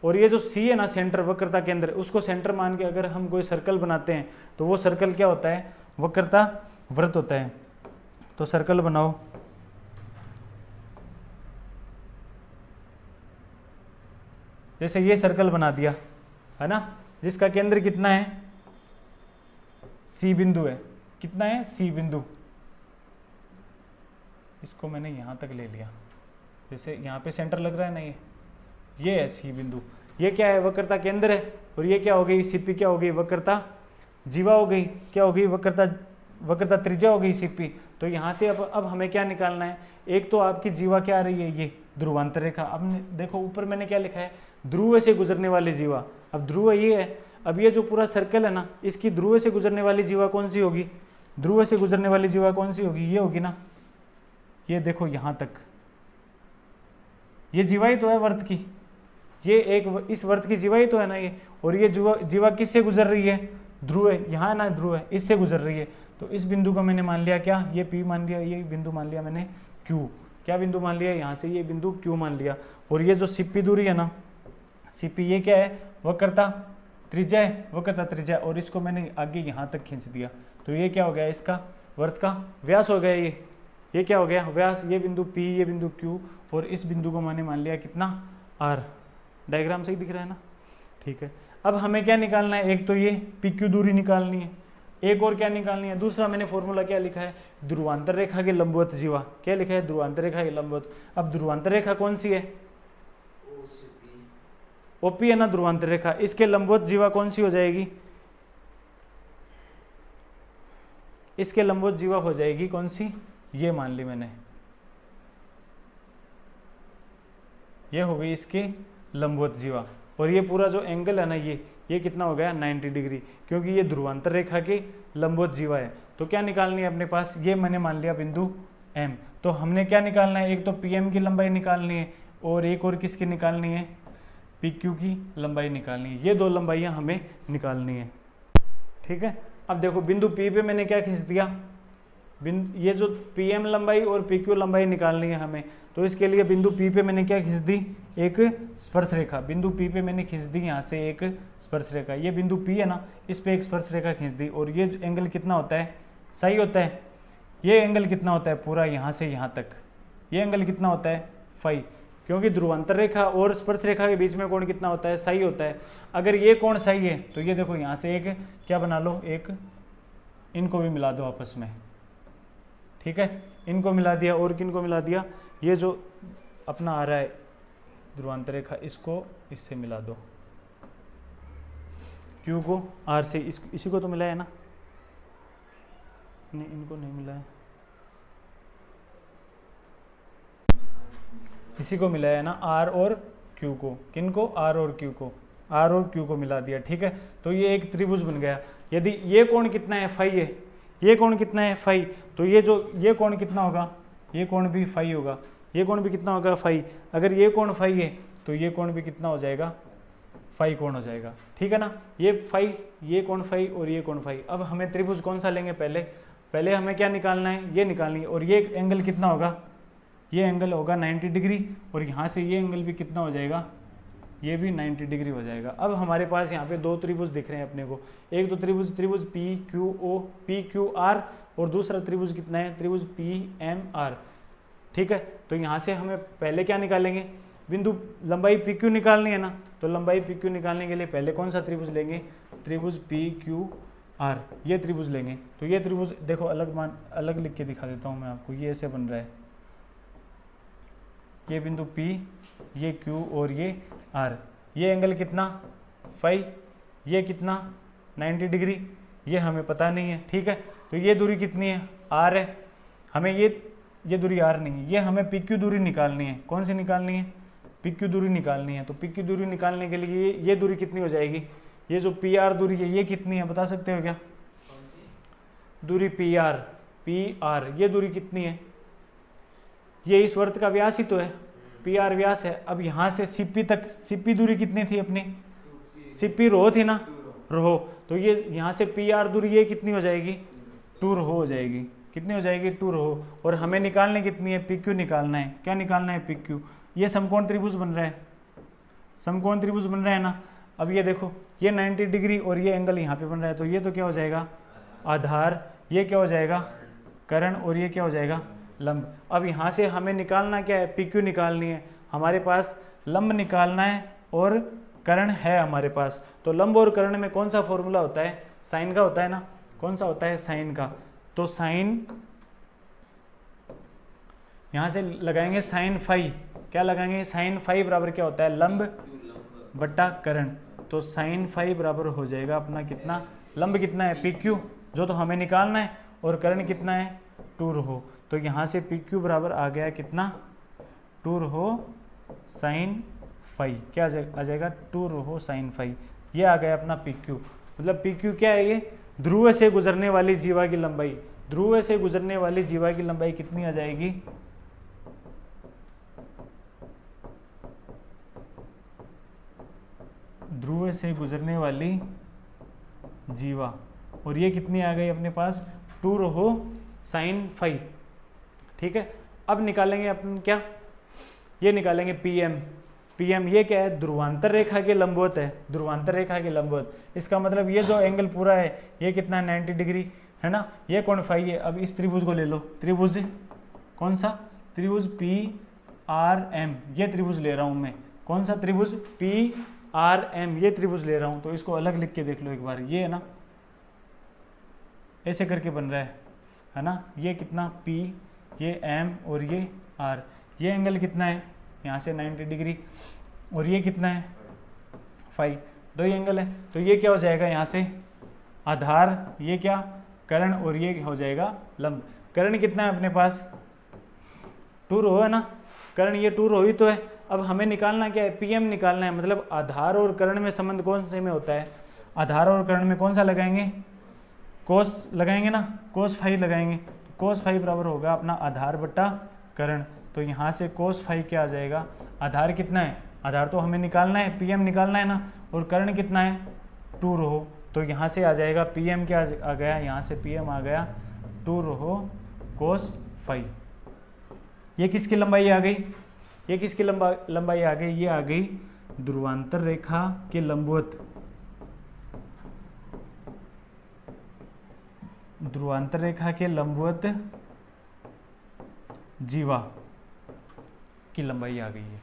और ये जो C है ना सेंटर वक्रता केंद्र, उसको सेंटर मान के अगर हम कोई सर्कल बनाते हैं तो वो सर्कल क्या होता है, वक्रता वृत्त होता है। तो सर्कल बनाओ। जैसे ये सर्कल बना दिया है ना, जिसका केंद्र कितना है, सी बिंदु है। कितना है, सी बिंदु। इसको मैंने यहां तक ले लिया, जैसे यहाँ पे सेंटर लग रहा है ना, ये है सी बिंदु। ये क्या है, वक्रता केंद्र है। और ये क्या हो गई, सीपी क्या हो गई, वक्रता जीवा हो गई। क्या हो गई, वक्रता त्रिज्या हो गई सीपी। तो यहाँ से अब हमें क्या निकालना है, एक तो आपकी जीवा क्या आ रही है, ये ध्रुवांतर रेखा। अब देखो ऊपर मैंने क्या लिखा है, ध्रुव से गुजरने वाली जीवा। अब ध्रुव ये है, अब ये जो पूरा सर्कल है ना, इसकी ध्रुव से गुजरने वाली जीवा कौन सी होगी, ध्रुव से गुजरने वाली जीवा कौन सी होगी, ये होगी ना। ये देखो यहाँ तक, ये जीवा ही तो है वर्त की, ये एक इस वर्त की जीवा ही तो है ना ये। और ये जीवा किससे गुजर रही है, ध्रुव है, यहाँ ना ध्रुव है, इससे गुजर रही है। तो इस बिंदु को मैंने मान लिया क्या, ये P मान लिया, ये बिंदु मान लिया मैंने Q। क्या बिंदु मान लिया, यहाँ से ये बिंदु Q मान लिया। और ये जो CP दूरी है ना, CP ये क्या है, वक्रता त्रिज्या है, वक्रता त्रिज्या। और इसको मैंने आगे यहाँ तक खींच दिया। तो ये क्या हो गया, इसका वर्त का व्यास हो गया। ये क्या हो गया, व्यास। ये बिंदु P, ये बिंदु Q, और इस बिंदु को मैंने मान लिया कितना, R। डायग्राम सही दिख रहा है ना, ठीक है। अब हमें क्या निकालना है, एक तो ये PQ दूरी निकालनी है, एक और क्या निकालनी है, दूसरा मैंने फॉर्मूला क्या लिखा है, ध्रुवांतर रेखा के लंबवत जीवा। क्या लिखा है, ध्रुवांतर रेखा के लंबवत। अब ध्रुवांतर रेखा कौन सी है, OP है ना ध्रुवांतर रेखा। इसके लंबवत जीवा कौन सी हो जाएगी, इसके लंबवत जीवा हो जाएगी कौन सी, ये मान ली मैंने, ये हो गई इसकी लंबवत जीवा। और ये पूरा जो एंगल है ना, ये कितना हो गया, 90 डिग्री, क्योंकि ये ध्रुवांतर रेखा की लंबवत जीवा है। तो क्या निकालनी है अपने पास, ये मैंने मान लिया बिंदु M। तो हमने क्या निकालना है, एक तो PM की लंबाई निकालनी है, और एक और किसकी निकालनी है, PQ की लंबाई निकालनी है। ये दो लंबाइयाँ हमें निकालनी है, ठीक है। अब देखो बिंदु P पे मैंने क्या खींच दिया, ये जो PM लंबाई और PQ लंबाई निकालनी है हमें। तो इसके लिए बिंदु P पे मैंने क्या खींच दी, एक स्पर्श रेखा। बिंदु P पे मैंने खींच दी यहाँ से एक स्पर्श रेखा। ये बिंदु P है ना, इस पे एक स्पर्श रेखा खींच दी। और ये एंगल कितना होता है, सही होता है। ये एंगल कितना होता है, पूरा यहाँ से यहाँ तक, ये एंगल कितना होता है, फाई। क्योंकि ध्रुवांतर रेखा और स्पर्श रेखा के बीच में कोण कितना होता है, सही होता है। अगर ये कोण सही है तो ये देखो यहाँ से एक क्या बना लो, एक इनको भी मिला दो आपस में, ठीक है। इनको मिला दिया, और किनको मिला दिया, ये जो अपना आ रहा है ध्रुवांतर रेखा, इसको इससे मिला दो, Q को R से, इसी को तो मिला है ना, नहीं इनको नहीं मिला है, इसी को मिला है ना, R और Q को। किनको, R और Q को, R और Q को मिला दिया, ठीक है। तो ये एक त्रिभुज बन गया। यदि ये कोण कितना है, फाई है, ये कोण कितना है, फाई, तो ये कोण कितना होगा, ये कोण भी फाई होगा, ये कोण भी कितना होगा, फाई। अगर ये कोण फाई है तो ये कोण भी कितना हो जाएगा, फाई कोण हो जाएगा, ठीक है ना। ये फाई, ये कोण फाई, और ये कोण फाई। अब हमें त्रिभुज कौन सा लेंगे, पहले हमें क्या निकालना है, ये निकालनी है। और ये एंगल कितना होगा, ये एंगल होगा 90 डिग्री, और यहाँ से ये एंगल भी कितना हो जाएगा, ये भी 90 डिग्री हो जाएगा। अब हमारे पास यहाँ पे दो त्रिभुज दिख रहे हैं अपने को। एक तो त्रिभुज PQR, और दूसरा त्रिभुज कितना है, त्रिभुज PMR, ठीक है। तो यहाँ से हमें पहले क्या निकालेंगे, बिंदु लंबाई PQ निकालनी है ना। तो लंबाई PQ निकालने के लिए पहले कौन सा त्रिभुज लेंगे, त्रिभुज PQR, ये त्रिभुज लेंगे। तो ये त्रिभुज देखो अलग लिख के दिखा देता हूँ मैं आपको। ये ऐसे बन रहा है, ये बिंदु P, ये Q और ये R। ये एंगल कितना, फाई, ये कितना 90 डिग्री, ये हमें पता नहीं है, ठीक है। तो ये दूरी कितनी है, R है। हमें ये दूरी R नहीं है, ये हमें PQ दूरी निकालनी है। कौन सी निकालनी है, PQ दूरी निकालनी है। तो PQ दूरी निकालने के लिए ये दूरी कितनी हो जाएगी, ये जो PR दूरी है ये कितनी है, बता सकते हो क्या, दूरी PR, ये दूरी कितनी है, ये इस वर्त का व्यास ही तो है, PR व्यास है। अब यहाँ से CP तक, CP दूरी कितनी थी अपनी, CP रो थी ना, रो। तो ये यहाँ से PR दूरी ये कितनी हो जाएगी, 2 रो हो जाएगी। कितनी हो जाएगी, 2 रो। और हमें निकालने कितनी है, PQ निकालना है। क्या निकालना है, PQ। ये समकोण त्रिभुज बन रहा है, समकोण त्रिभुज बन रहा है ना। अब ये देखो, ये 90 डिग्री और ये एंगल यहाँ पे बन रहा है। तो ये तो क्या हो जाएगा, आधार। ये क्या हो जाएगा, कर्ण और ये क्या हो जाएगा लंब। अब यहाँ से हमें निकालना क्या है, पी क्यू निकालनी है, हमारे पास लंब निकालना है और कर्ण है हमारे पास। तो लंब और कर्ण में कौन सा फॉर्मूला होता है, साइन का होता है ना, कौन सा होता है साइन का। तो साइन यहाँ से लगाएंगे साइन फाई, क्या लगाएंगे साइन फाई बराबर क्या होता है लंब बट्टा कर्ण। तो साइन फाई बराबर हो जाएगा अपना कितना, लंब कितना है पी क्यू जो तो हमें निकालना है, और कर्ण कितना है 2 रहो। तो यहाँ से पी क्यू बराबर आ गया कितना 2 रहो साइन फाई, क्या आ जाएगा 2 रहो साइन फाई। ये आ गया अपना पी क्यू। मतलब पी क्यू क्या है, ये ध्रुव से गुजरने वाली जीवा की लंबाई। ध्रुव से गुजरने वाली जीवा की लंबाई कितनी आ जाएगी, ध्रुव से गुजरने वाली जीवा, और ये कितनी आ गई अपने पास 2 रहो साइन फाई। ठीक है, अब निकालेंगे अपन क्या, ये निकालेंगे पीएम। पीएम ये क्या है, ध्रुवांतर रेखा के लंबवत है, ध्रुवांतर रेखा के लंबवत। इसका मतलब ये जो एंगल पूरा है ये कितना 90 डिग्री है ना, ये कोण फाई है। अब इस त्रिभुज को ले लो, त्रिभुज कौन सा, त्रिभुज पी आर एम, ये त्रिभुज ले रहा हूं मैं, कौन सा त्रिभुज पी आर एम, ये त्रिभुज ले रहा हूं। तो इसको अलग लिख के देख लो एक बार, ये है ना ऐसे करके बन रहा है ना, ये कितना पी, ये एम और ये आर, ये एंगल कितना है यहाँ से 90 डिग्री, और ये कितना है फाई, 2 एंगल है। तो ये क्या हो जाएगा यहाँ से आधार, ये क्या कर्ण, और ये हो जाएगा लंब। कर्ण कितना है अपने पास 2 रो है ना, कर्ण ये 2 रो ही तो है। अब हमें निकालना क्या है, पीएम निकालना है। मतलब आधार और कर्ण में संबंध कौन से में होता है, आधार और कर्ण में कौन सा लगाएंगे, कोस लगाएंगे ना, कोस फाई लगाएंगे। तो कोस फाई बराबर होगा अपना आधार बट्टा कर्ण। तो यहाँ से कोस फाई क्या आ जाएगा, आधार कितना है, आधार तो हमें निकालना है, पीएम निकालना है ना, और कर्ण कितना है 2 रहो। तो यहाँ से आ जाएगा पीएम क्या आ गया, यहाँ से पीएम आ गया 2 रहो कोस फाई। ये किसकी लंबाई आ गई, ये किसकी लंबाई आ गई, ये आ गई ध्रुवांतर रेखा के लंबवत, ध्रुवांतर रेखा के लंबवत जीवा की लंबाई आ गई है।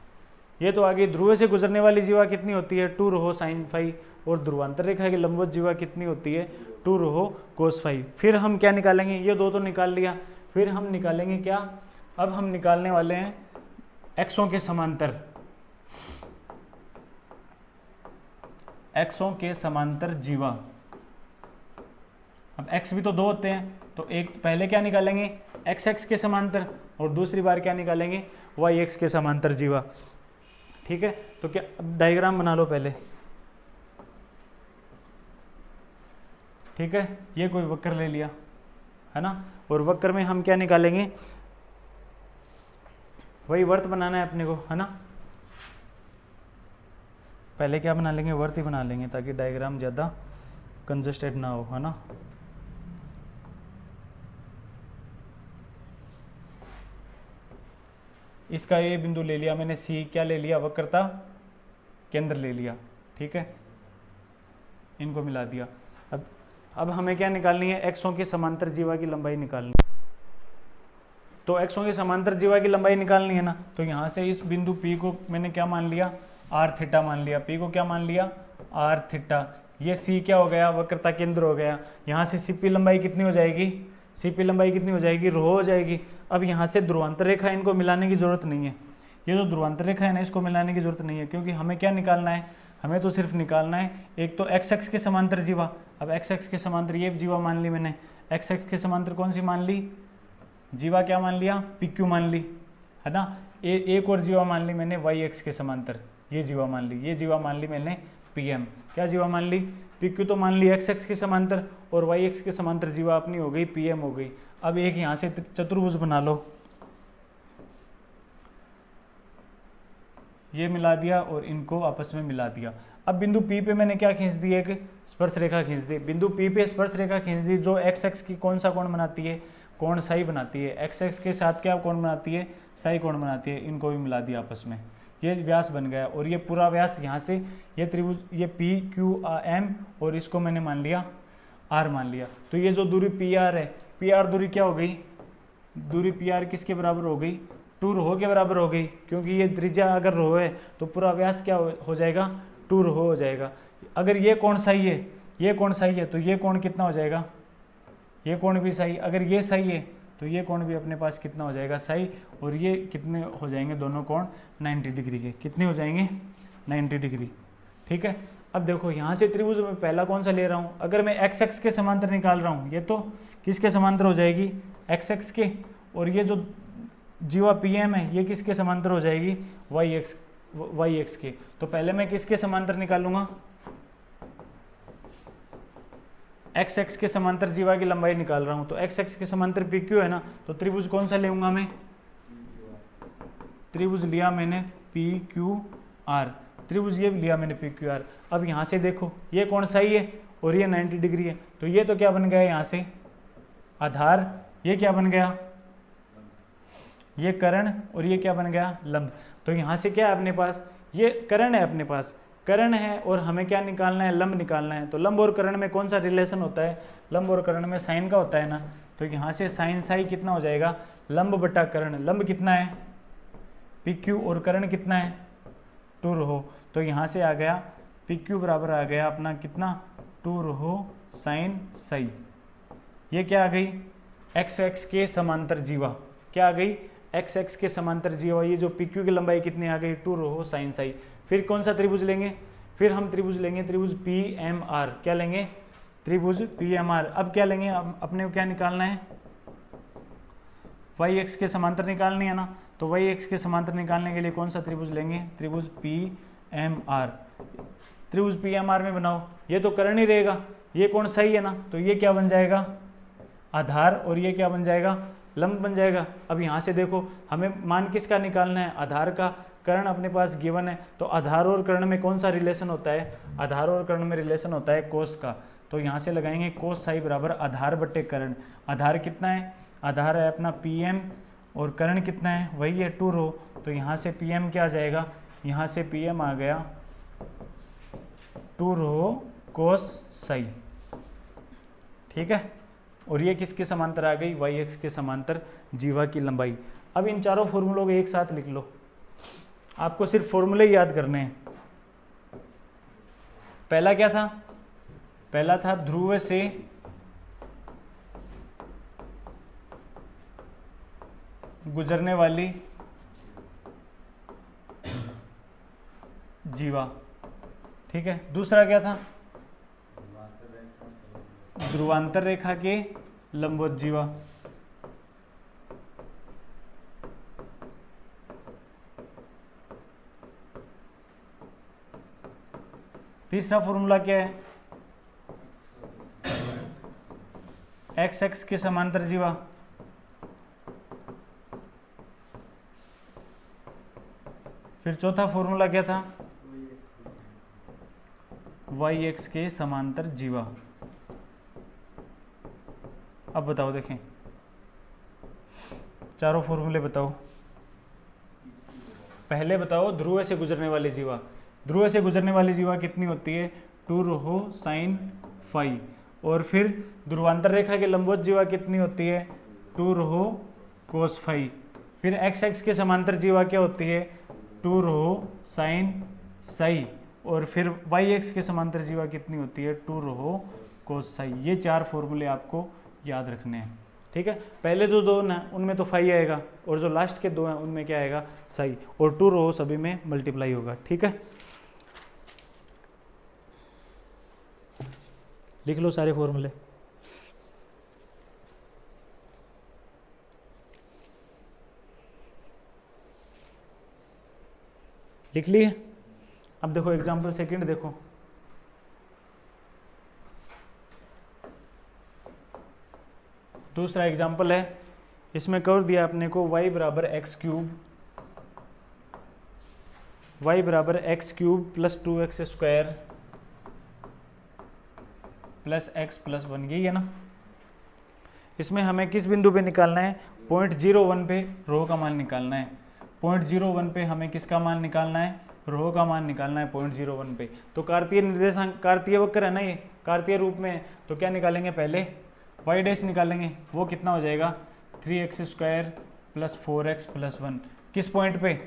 ये तो आ गई ध्रुव से गुजरने वाली जीवा कितनी होती है 2 रहो साइन फाई, और ध्रुवांतर रेखा की लंबवत जीवा कितनी होती है 2 रहो कोस फाई। फिर हम क्या निकालेंगे, ये 2 तो निकाल लिया, फिर हम निकालेंगे क्या, अब हम निकालने वाले हैं एक्सों के समांतर, एक्सों के समांतर जीवा। अब एक्स भी तो 2 होते हैं, तो एक पहले क्या निकालेंगे एक्स एक्स के समांतर, और दूसरी बार क्या निकालेंगे वाई एक्स के समांतर जीवा। ठीक है, तो क्या डायग्राम बना लो पहले। ठीक है, ये कोई वक्र ले लिया है ना, और वक्र में हम क्या निकालेंगे, वही वर्त बनाना है अपने को है ना। पहले क्या बना लेंगे, वर्त ही बना लेंगे ताकि डायग्राम ज़्यादा कंजस्टेड ना हो है ना। इसका ये बिंदु ले लिया मैंने सी, क्या ले लिया वक्रता केंद्र ले लिया। ठीक है, इनको मिला दिया। अब हमें क्या निकालनी है, एक्सों के समांतर जीवा की लंबाई निकालनी। तो एक्सों के समांतर जीवा की लंबाई निकालनी है ना, तो यहाँ से इस बिंदु P को मैंने क्या मान लिया आर थीटा मान लिया, P को क्या मान लिया आर थीटा। ये C क्या हो गया वक्रता केंद्र हो गया। यहाँ से CP लंबाई कितनी हो जाएगी, CP लंबाई कितनी हो जाएगी रो हो जाएगी। अब यहाँ से ध्रुवांतर रेखा इनको मिलाने की जरूरत नहीं है, ये जो ध्रुवांतर रेखा है ना इसको मिलाने की जरूरत नहीं है, क्योंकि हमें क्या निकालना है, हमें तो सिर्फ निकालना है एक तो एक्स एक्स के समांतर जीवा। अब एक्स एक्स के समांतर ये जीवा मान ली मैंने, एक्स एक्स के समांतर कौन सी मान ली जीवा, क्या मान लिया पी क्यू मान ली है ना। एक और जीवा मान ली मैंने वाई एक्स के समांतर, ये जीवा मान ली, ये जीवा मान ली मैंने पी एम, क्या जीवा मान ली पी क्यू तो मान ली एक्स एक्स के समांतर, और वाई एक्स के समांतर जीवा अपनी हो गई पी एम हो गई। अब एक यहाँ से चतुर्भुज बना लो, ये मिला दिया और इनको आपस में मिला दिया। अब बिंदु P पे मैंने क्या खींच दी, एक स्पर्श रेखा खींच दी। बिंदु P पे स्पर्श रेखा खींच दी जो एक्स एक्स की कौन सा कोण बनाती है, कोण साई बनाती है। एक्स एक्स के साथ क्या कोण बनाती है, साई कोण बनाती है। इनको भी मिला दिया आपस में, ये व्यास बन गया। और ये पूरा व्यास यहाँ से ये त्रिभुज ये पी क्यू एम और इसको मैंने मान लिया आर मान लिया। तो ये जो दूरी पी आर है, पी आर दूरी क्या हो गई दूरी पी आर किसके बराबर हो गई, 2 रो के बराबर हो गई, क्योंकि ये त्रिज्या अगर रो है तो पूरा व्यास क्या हो जाएगा, 2 रो हो जाएगा। अगर ये कोण सही है, ये कोण सही है, तो ये कोण कितना हो जाएगा, ये कोण भी सही। अगर ये सही है तो ये कोण भी अपने पास कितना हो जाएगा, सही। और ये कितने हो जाएंगे, दोनों कोण 90 डिग्री के, कितने हो जाएंगे, 90 डिग्री। ठीक है। अब देखो यहाँ से त्रिभुज में पहला कौन सा ले रहा हूँ, अगर मैं एक्स एक्स के समांतर निकाल रहा हूँ, ये तो किसके समांतर हो जाएगी, एक्स एक्स के। और ये जो जीवा पी एम है ये किसके समांतर हो जाएगी, वाई एक्स के। तो पहले मैं किसके समांतर निकालूंगा, एक्स एक्स के समांतर जीवा की लंबाई निकाल रहा हूँ। तो एक्स एक्स के समांतर पी क्यू है ना, तो त्रिभुज कौन सा लेऊंगा मैं, त्रिभुज लिया मैंने पी क्यू आर, त्रिभुज ये लिया मैंने पी क्यू आर। अब यहाँ से देखो ये कोण सही है और ये 90 डिग्री है, तो ये तो क्या बन गया यहाँ से आधार, ये क्या बन गया, ये कर्ण, और ये क्या बन गया, लंब। तो यहाँ से क्या है अपने पास, ये कर्ण है, अपने पास कर्ण है और हमें क्या निकालना है, लंब निकालना है। तो लंब और कर्ण में कौन सा रिलेशन होता है, लंब और कर्ण में साइन का होता है ना। तो यहाँ से साइन साई कितना हो जाएगा, लंब बटा कर्ण। लंब कितना है पी क्यू और कर्ण कितना है 2 रो। तो यहाँ से आ गया पी क्यू बराबर आ गया अपना कितना, 2 रो साइन साई। ये क्या आ गई, एक्स एक्स के समांतर जीवा, क्या आ गई, एक्स एक्स के समांतर जीवा। ये जो पी क्यू की लंबाई कितनी आ गई, 2 रो साइन साई। फिर कौन सा त्रिभुज लेंगे, फिर हम त्रिभुज लेंगे त्रिभुज पी एम आर। क्या लेंगे, त्रिभुज पी एम आर। अब क्या लेंगे, अब अपने को क्या निकालना है, वाई एक्स के समांतर निकालनी है ना। तो वाई एक्स के समांतर निकालने के लिए कौन सा त्रिभुज लेंगे, त्रिभुज पी एम आर। त्रिभुज पी एम आर में बनाओ, ये तो कर्ण ही रहेगा, ये कौन सही है ना, तो ये क्या बन जाएगा आधार, और ये क्या बन जाएगा लंब बन जाएगा। अब यहाँ से देखो हमें मान किसका निकालना है, आधार का। कर्ण अपने पास गिवन है, तो आधार और कर्ण में कौन सा रिलेशन होता है, आधार और कर्ण में रिलेशन होता है कोस का। तो यहाँ से लगाएंगे कोस साई बराबर आधार बटे कर्ण। आधार कितना है, आधार है अपना पी एम, और कर्ण कितना है, वही है 2 रो। तो यहाँ से पी एम क्या आ जाएगा, यहाँ से पी एम आ गया 2 रो कोस साई। ठीक है। और ये किसके समांतर आ गई, वाई एक्स के समांतर जीवा की लंबाई। अब इन चारों फॉर्मूलों को एक साथ लिख लो, आपको सिर्फ फॉर्मूले याद करने हैं। पहला क्या था, पहला था ध्रुव से गुजरने वाली जीवा। ठीक है। दूसरा क्या था, ध्रुवांतर रेखा के लंबवत जीवा। तीसरा फॉर्मूला क्या है, एक्स एक्स के समांतर जीवा। फिर चौथा फॉर्मूला क्या था, वाई एक्स के समांतर जीवा। अब बताओ, देखें चारों फॉर्मूले बताओ। पहले बताओ ध्रुव से गुजरने वाली जीवा। ध्रुव से गुजरने वाली जीवा कितनी होती है, 2 रो साइन फाई। और फिर ध्रुवांतर रेखा के लंबवत जीवा कितनी होती है, 2 रो कोस फाई। फिर एक्स एक्स के समांतर जीवा क्या होती है, 2 रो साइन साई। और फिर वाई एक्स के समांतर जीवा कितनी होती है, 2 रो कोस साई। ये 4 फॉर्मूले आपको याद रखने हैं। ठीक है। पहले जो 2 ना उनमें तो फाई आएगा, और जो लास्ट के 2 हैं उनमें क्या आएगा, साई। और 2 रो सभी में मल्टीप्लाई होगा। ठीक है। लिख लो सारे फॉर्मूले। लिख लिए। अब देखो एग्जाम्पल सेकंड देखो, दूसरा एग्जाम्पल है, इसमें कर दिया अपने को y बराबर एक्स क्यूब, y बराबर x cube plus 2x square plus x plus 1, यही है ना। इसमें हमें किस बिंदु पे निकालना है, 0.01 पे रो का मान निकालना है। 0.01 पे हमें किसका मान निकालना है, रो का मान निकालना है 0.01 पे। तो कार्तीय निर्देशांक, कार्तीय वक्र है ना ये, कार्तीय रूप में है, तो क्या निकालेंगे, पहले y डैश निकालेंगे। वो कितना हो जाएगा, 3x² प्लस 4x प्लस 1। किस पॉइंट पे?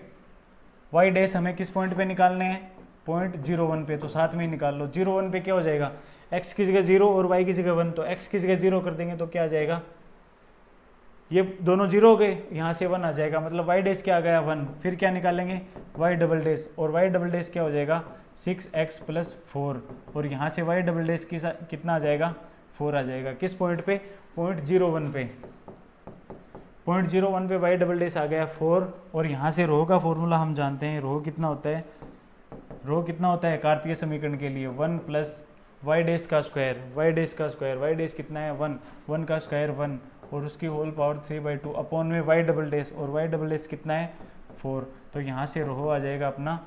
वाई डैश हमें किस पॉइंट पे निकालने हैं? पॉइंट 0 1 पे, तो साथ में ही निकाल लो। 0 1 पे क्या हो जाएगा? x की जगह 0 और y की जगह 1, तो x की जगह 0 कर देंगे तो क्या आ जाएगा? ये दोनों 0 हो गए, यहाँ से 1 आ जाएगा, मतलब y डैश क्या आ गया? 1। फिर क्या निकालेंगे? y डबल डैश, और y डबल डैश क्या हो जाएगा? 6x प्लस 4, और यहाँ से y डबल डैश की कितना आ जाएगा? 4 आ जाएगा। किस पॉइंट पे? पॉइंट 0 1 पे। पॉइंट 0 1 पे y डबल डैश आ गया 4, और यहाँ से रो का फॉर्मूला हम जानते हैं। रो कितना होता है? रो कितना होता है कार्तीय समीकरण के लिए? 1 प्लस वाई डैश का स्क्वायर, वाई डैश का स्क्वायर, वाई डैश कितना है? 1, 1 का स्क्वायर 1, और उसकी होल पावर 3/2 अपॉन में वाई डबल डैश, और वाई डबल डैश कितना है? 4। तो यहाँ से रो आ जाएगा अपना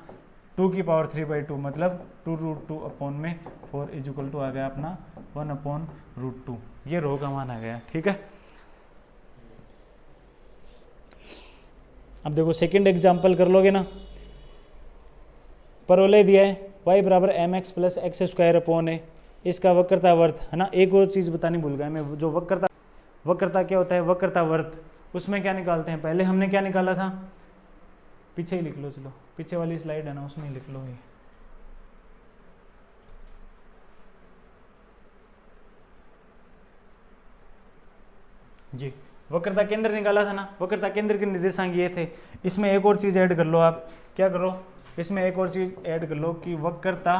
2 की पावर 3/2, मतलब 2√2 अपॉन में 4 इक्वल टू आ गया अपना 1/√2। ये रो का मान आ गया। ठीक है, अब देखो सेकंड एग्जाम्पल कर लोगे ना। परवलय दिया है y बराबर mx plus x square upon है, इसका वक्रता वर्त है ना। एक और चीज़ बतानी भूल गया मैं, जो वक्रता क्या होता है? वक्रता वर्त, उसमें क्या निकालते हैं? पहले हमने क्या निकाला था? पीछे ही लिख लो, चलो पीछे वाली स्लाइड है ना, उसमें ही लिख लो ये। जी, वक्रता केंद्र निकाला था ना। वक्रता केंद्र के निर्देशांक ये थे। इसमें एक और चीज़ ऐड कर लो आप। क्या करो? इसमें एक और चीज़ ऐड कर लो कि वक्रता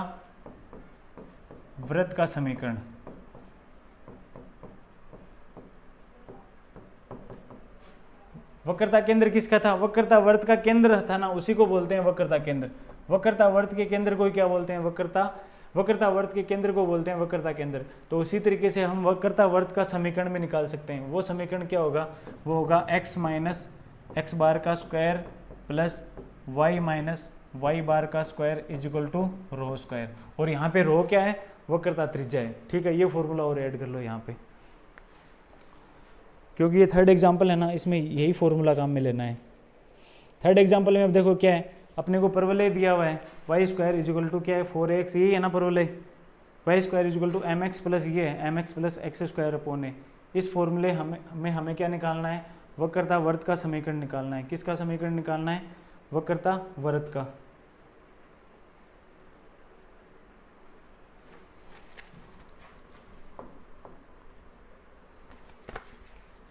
वृत्त का समीकरण। वक्रता केंद्र किसका था? वक्रता वर्त का केंद्र था ना, उसी को बोलते हैं वक्रता केंद्र। वक्रता वर्त के केंद्र को क्या बोलते हैं? वक्रता वर्त के केंद्र को बोलते हैं वक्रता केंद्र। तो उसी तरीके से हम वक्रता वर्त का समीकरण में निकाल सकते हैं। वो समीकरण क्या होगा? वो होगा x माइनस एक्स बार का square plus y minus Y bar का square is equal to rho square. और यहाँ पे रो क्या है? वक्रता त्रिज्या है। ठीक है, ये फॉर्मूला और ऐड कर लो यहाँ पे, क्योंकि ये थर्ड एग्जाम्पल है ना, इसमें यही फॉर्मूला काम में लेना है। थर्ड एग्जाम्पल में अब देखो क्या है, अपने को परवलय दिया हुआ है y square is equal to क्या है? 4x, यही है ना परवलय। Y square is equal to mx plus ये है mx plus x square upon है। इस फॉर्मूले हमें क्या निकालना है? वक्रता वर्त का समीकरण निकालना है। किसका समीकरण निकालना है? वक्रता वर्त का।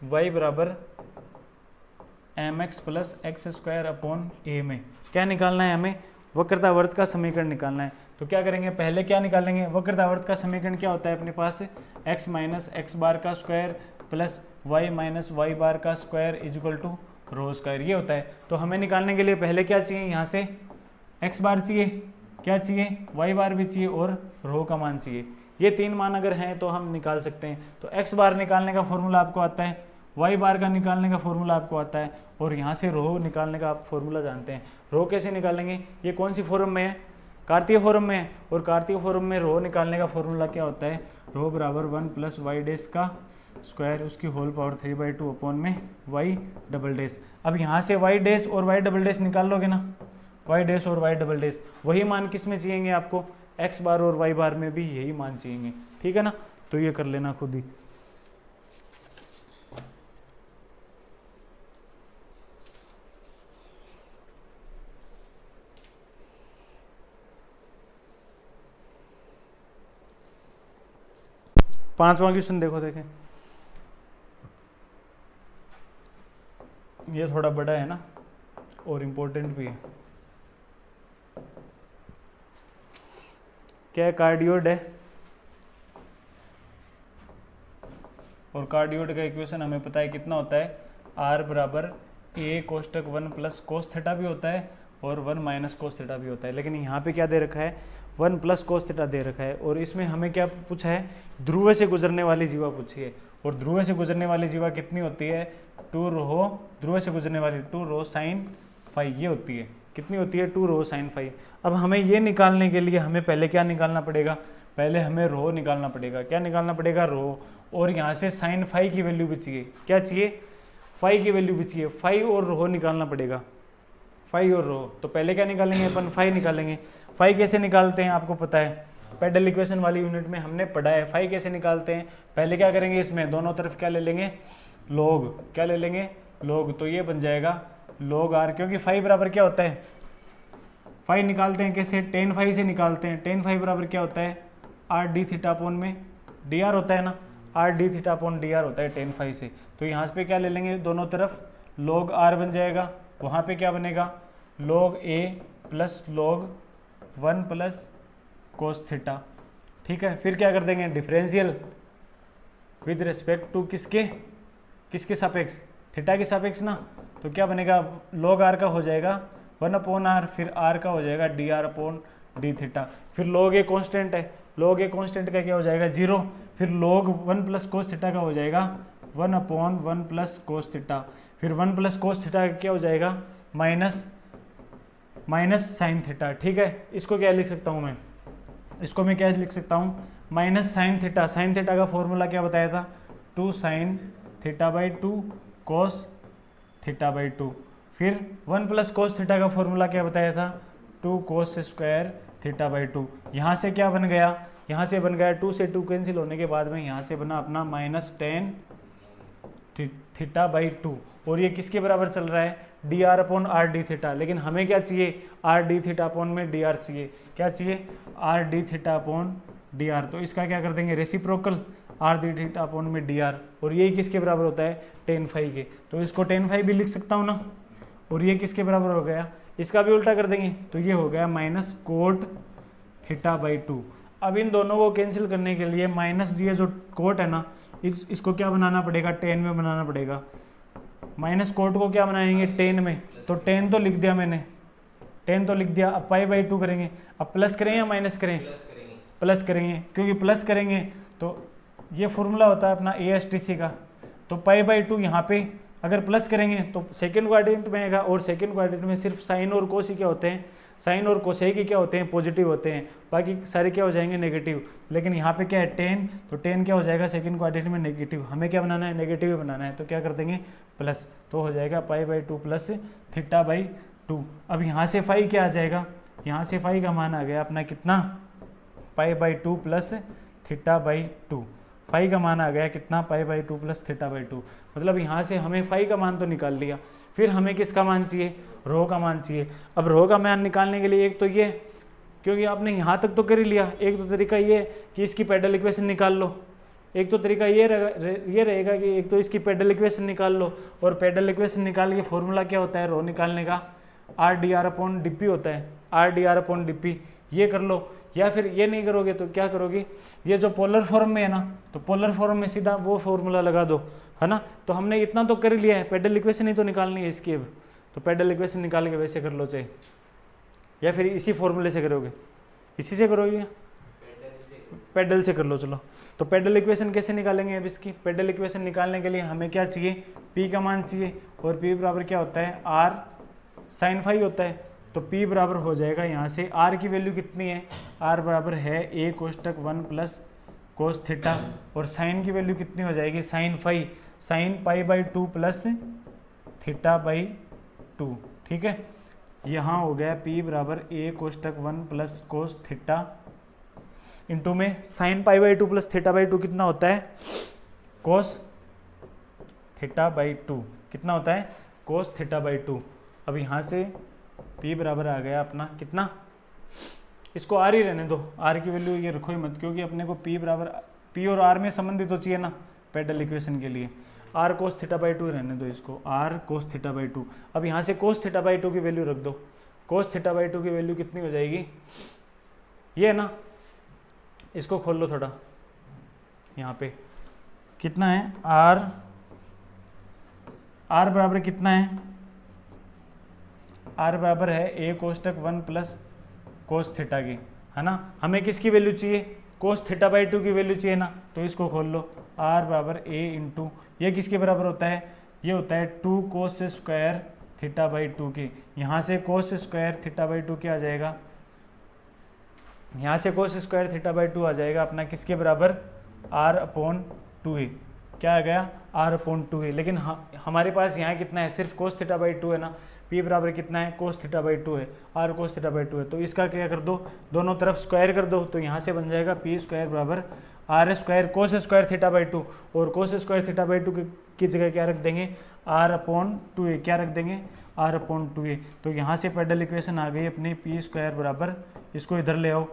y बराबर mx plus x square upon A में क्या निकालना है? हमें वक्रता वर्त का समीकरण निकालना है। तो क्या करेंगे? पहले क्या निकालेंगे? वक्रता वर्त का समीकरण क्या होता है अपने पास? x माइनस एक्स बार का square plus y minus Y bar का square is equal to rho square, ये होता है। तो हमें निकालने के लिए पहले क्या चाहिए? यहाँ से x बार चाहिए, क्या चाहिए? y बार भी चाहिए, और रो का मान चाहिए। ये तीन मान अगर हैं तो हम निकाल सकते हैं। तो x बार निकालने का फॉर्मूला आपको आता है, y बार का निकालने का फॉर्मूला आपको आता है, और यहाँ से रो निकालने का आप फॉर्मूला जानते हैं। रो कैसे निकालेंगे? ये कौन सी फॉर्म में है? कार्तीय फॉर्म में है। और कार्तीय फॉर्म में रो निकालने का फॉर्मूला क्या होता है? रो बराबर 1 प्लस वाई डैश का स्क्वायर, उसकी होल पावर 3/2 अपॉन में वाई डबल डैश। अब यहाँ से वाई डैश और वाई डबल डैश निकाल लोगे ना, वाई डैश और वाई डबल डैश, वही मान किस में चाहिए आपको? एक्स बार और वाई बार में भी यही मान चाहिए। ठीक है ना, तो ये कर लेना खुद ही। पांचवा क्वेश्चन देखो, देखें ये थोड़ा बड़ा है ना, और इम्पोर्टेंट भी है। क्या है? कार्डियोड है, और कार्डियोड का इक्वेशन हमें पता है कितना होता है? r बराबर a कोष्टक 1 प्लस कोस थीटा भी होता है, और 1 माइनस कोस थीटा भी होता है। लेकिन यहाँ पे क्या दे रखा है? 1 प्लस कोस थीटा दे रखा है। और इसमें हमें क्या पूछा है? ध्रुव से गुजरने वाली जीवा पूछी है। और ध्रुव से गुजरने वाली जीवा कितनी होती है? 2 रो, ध्रुव से गुजरने वाली 2 रो साइन फाई, ये होती है। कितनी होती है? 2 रो साइन फाई। अब हमें ये निकालने के लिए हमें पहले क्या निकालना पड़ेगा? पहले हमें रो निकालना पड़ेगा। क्या निकालना पड़ेगा? रो। और यहाँ से साइन फाई की वैल्यू भी चाहिए। क्या चाहिए? फाई की वैल्यू भी चाहिए। फाई और रो निकालना पड़ेगा, फाई और रो। तो पहले क्या निकालेंगे अपन? फाई निकालेंगे। फाई कैसे निकालते हैं आपको पता है, पेडल इक्वेशन वाली यूनिट में हमने पढ़ा है। फाई कैसे निकालते हैं? पहले क्या करेंगे? इसमें दोनों तरफ क्या ले लेंगे? log, क्या ले लेंगे log, तो ये बन जाएगा log r, क्योंकि फाई बराबर क्या होता है, फाई निकालते हैं कैसे, टेन फाई से निकालते हैं, टेन फाई बराबर क्या होता है आर डी थीटा अपॉन में डी आर होता है ना, R D theta upon D R होता है टेन फाई से। तो यहाँ पे क्या ले लेंगे दोनों तरफ, log r बन जाएगा, वहाँ पे क्या बनेगा log a plus log 1 plus cos theta. ठीक है, फिर क्या कर देंगे डिफरेंशियल विद रिस्पेक्ट टू किसके सापेक्ष, थीटा के सापेक्ष ना, तो क्या बनेगा log r का हो जाएगा 1 अपॉन आर, फिर r का हो जाएगा d r upon d theta, फिर log a कांस्टेंट है, log a कांस्टेंट का क्या हो जाएगा 0, फिर log 1 प्लस कोस थीटा का हो जाएगा 1 अपॉन 1 प्लस कोस थीटा, फिर 1 प्लस कोस थीटा का क्या हो जाएगा माइनस साइन थीटा। ठीक है, इसको क्या लिख सकता हूँ मैं, इसको मैं क्या लिख सकता हूँ minus sine theta, sine theta का फॉर्मूला क्या बताया था 2 sine theta by 2 cos theta by 2, फिर 1 प्लस कोस थीटा का फॉर्मूला क्या बताया था 2 कोस स्क्वायर थीटा बाई 2। यहाँ से क्या बन गया, यहाँ से बन गया 2 से 2 कैंसिल होने के बाद में यहाँ से बना अपना माइनस टेन थीटा बाई 2, और ये किसके बराबर चल रहा है D r upon R D theta, लेकिन हमें क्या चाहिए आर डी थीटा अपॉन में डी आर चाहिए, क्या चाहिए R D theta upon D R, तो इसका क्या कर देंगे reciprocal R D theta upon में डी आर, और यही किसके बराबर होता है टेन फाई के, तो इसको टेन फाई भी लिख सकता हूँ ना, और ये किसके बराबर हो गया, इसका भी उल्टा कर देंगे तो ये हो गया माइनस कोट थीटा बाई 2। अब इन दोनों को कैंसिल करने के लिए माइनस ये जो कोट है ना, इसको क्या बनाना पड़ेगा टेन में बनाना पड़ेगा, माइनस कोट को क्या बनाएंगे टेन में, तो टेन तो लिख दिया मैंने, टेन तो लिख दिया, अब पाई बाई 2 करेंगे, अब प्लस करें या माइनस करें, प्लस करेंगे, क्योंकि प्लस करेंगे तो ये फॉर्मूला होता है अपना ASTC का, तो पाई बाई 2 यहाँ पे अगर प्लस करेंगे तो सेकेंड क्वाड्रेंट में आएगा, और सेकेंड क्वाड्रेंट में सिर्फ साइन और कोस ही क्या होते हैं, साइन और कोसेक ही क्या होते हैं पॉजिटिव होते हैं, बाकी सारे क्या हो जाएंगे नेगेटिव, लेकिन यहाँ पे क्या है टेन, तो टेन क्या हो जाएगा सेकेंड क्वाड्रेंट में नेगेटिव, हमें क्या बनाना है नेगेटिव ही बनाना है, तो क्या कर देंगे प्लस, तो हो जाएगा पाई बाई 2 प्लस थीटा बाई 2। अब यहाँ से फाई क्या आ जाएगा, यहाँ से फाई का मान आ गया अपना कितना pi by 2 plus theta by 2, phi का मान आ गया कितना pi by 2 plus theta by 2, मतलब यहाँ से हमें फाई का मान तो निकाल लिया, फिर हमें किसका मान चाहिए रो का मान चाहिए। अब रो का मान निकालने के लिए एक तो ये, क्योंकि आपने यहाँ तक तो कर ही लिया, एक तो तरीका ये कि इसकी पेडल इक्वेशन निकाल लो, एक तो तरीका ये रहेगा कि एक तो इसकी पेडल इक्वेशन निकाल लो, और पेडल इक्वेशन निकाल के फॉर्मूला क्या होता है रो निकालने का R D r upon d P होता है, R D r upon d P, ये कर लो, या फिर ये नहीं करोगे तो क्या करोगे, ये जो पोलर फॉर्म में है ना, तो पोलर फॉर्म में सीधा वो फॉर्मूला लगा दो, है ना, तो हमने इतना तो कर ही लिया है, पेडल इक्वेशन ही तो निकालनी है इसकी, अब तो पेडल इक्वेशन निकाल के वैसे कर लो चाहे, या फिर इसी फॉर्मूले से करोगे, इसी से करोगे या पेडल से कर लो, चलो तो पेडल इक्वेशन कैसे निकालेंगे, अब इसकी पेडल इक्वेशन निकालने के लिए हमें क्या चाहिए P का मान चाहिए, और P बराबर क्या होता है R साइन फाई होता है, तो P बराबर हो जाएगा यहाँ से R की वैल्यू कितनी है, R बराबर है a कोष्टक 1 प्लस कोस थीटा, और साइन की वैल्यू कितनी हो जाएगी sine phi, sine pi by 2 plus theta by 2। ठीक है, यहाँ हो गया P बराबर a कोष्टक 1 प्लस कोस थीटा इंटू में sine pi by 2 plus theta by 2 कितना होता है कोस थीटा बाई 2, कितना होता है कोस थीटा बाई 2। अब यहाँ से P बराबर आ गया अपना कितना, इसको R ही रहने दो, R की वैल्यू ये रखो ही मत, क्योंकि अपने को P बराबर P और R में संबंधित तो चाहिए ना पेडल इक्वेशन के लिए, R कोस थीटा बाई 2 रहने दो इसको, R कोस थीटा बाई 2। अब यहाँ से कोस थीटा बाई 2 की वैल्यू रख दो, कोस थीटा बाई 2 की वैल्यू कितनी हो जाएगी, ये ना, इसको खोल लो थोड़ा, यहाँ पे कितना है R बराबर कितना है, R बराबर है a कोष्टक 1 प्लस कोस थीटा की, है ना, हमें किसकी वैल्यू चाहिए कोस थीटा बाई 2 की वैल्यू चाहिए ना, तो इसको खोल लो, R बराबर a इंटू ये किसके बराबर होता है, ये होता है 2 कोस स्क्वायर थीटा बाई 2 की, यहाँ से कोस स्क्वायर थीटा बाई 2 क्या आ जाएगा, यहाँ से कोस स्क्वायर थीटा बाई 2 आ जाएगा अपना किसके बराबर R अपॉन 2a, क्या आ गया R अपॉन 2a, लेकिन हमारे पास यहाँ कितना है सिर्फ कोस थीटा बाई 2 है ना, P बराबर कितना है कोस थीटा बाई 2 है, R कोस थीटा बाई 2 है, तो इसका क्या कर दो दोनों तरफ स्क्वायर कर दो, तो यहाँ से बन जाएगा P स्क्वायर बराबर r square cos square theta by 2, और कोस स्क्वायर थीटा बाई 2 की जगह क्या रख देंगे, आर अपॉन 2a, क्या रख देंगे, आर अपॉन 2a। तो यहाँ से पेडल इक्वेशन आ गई अपनी पी स्क्वायर बराबर, इसको इधर ले आओ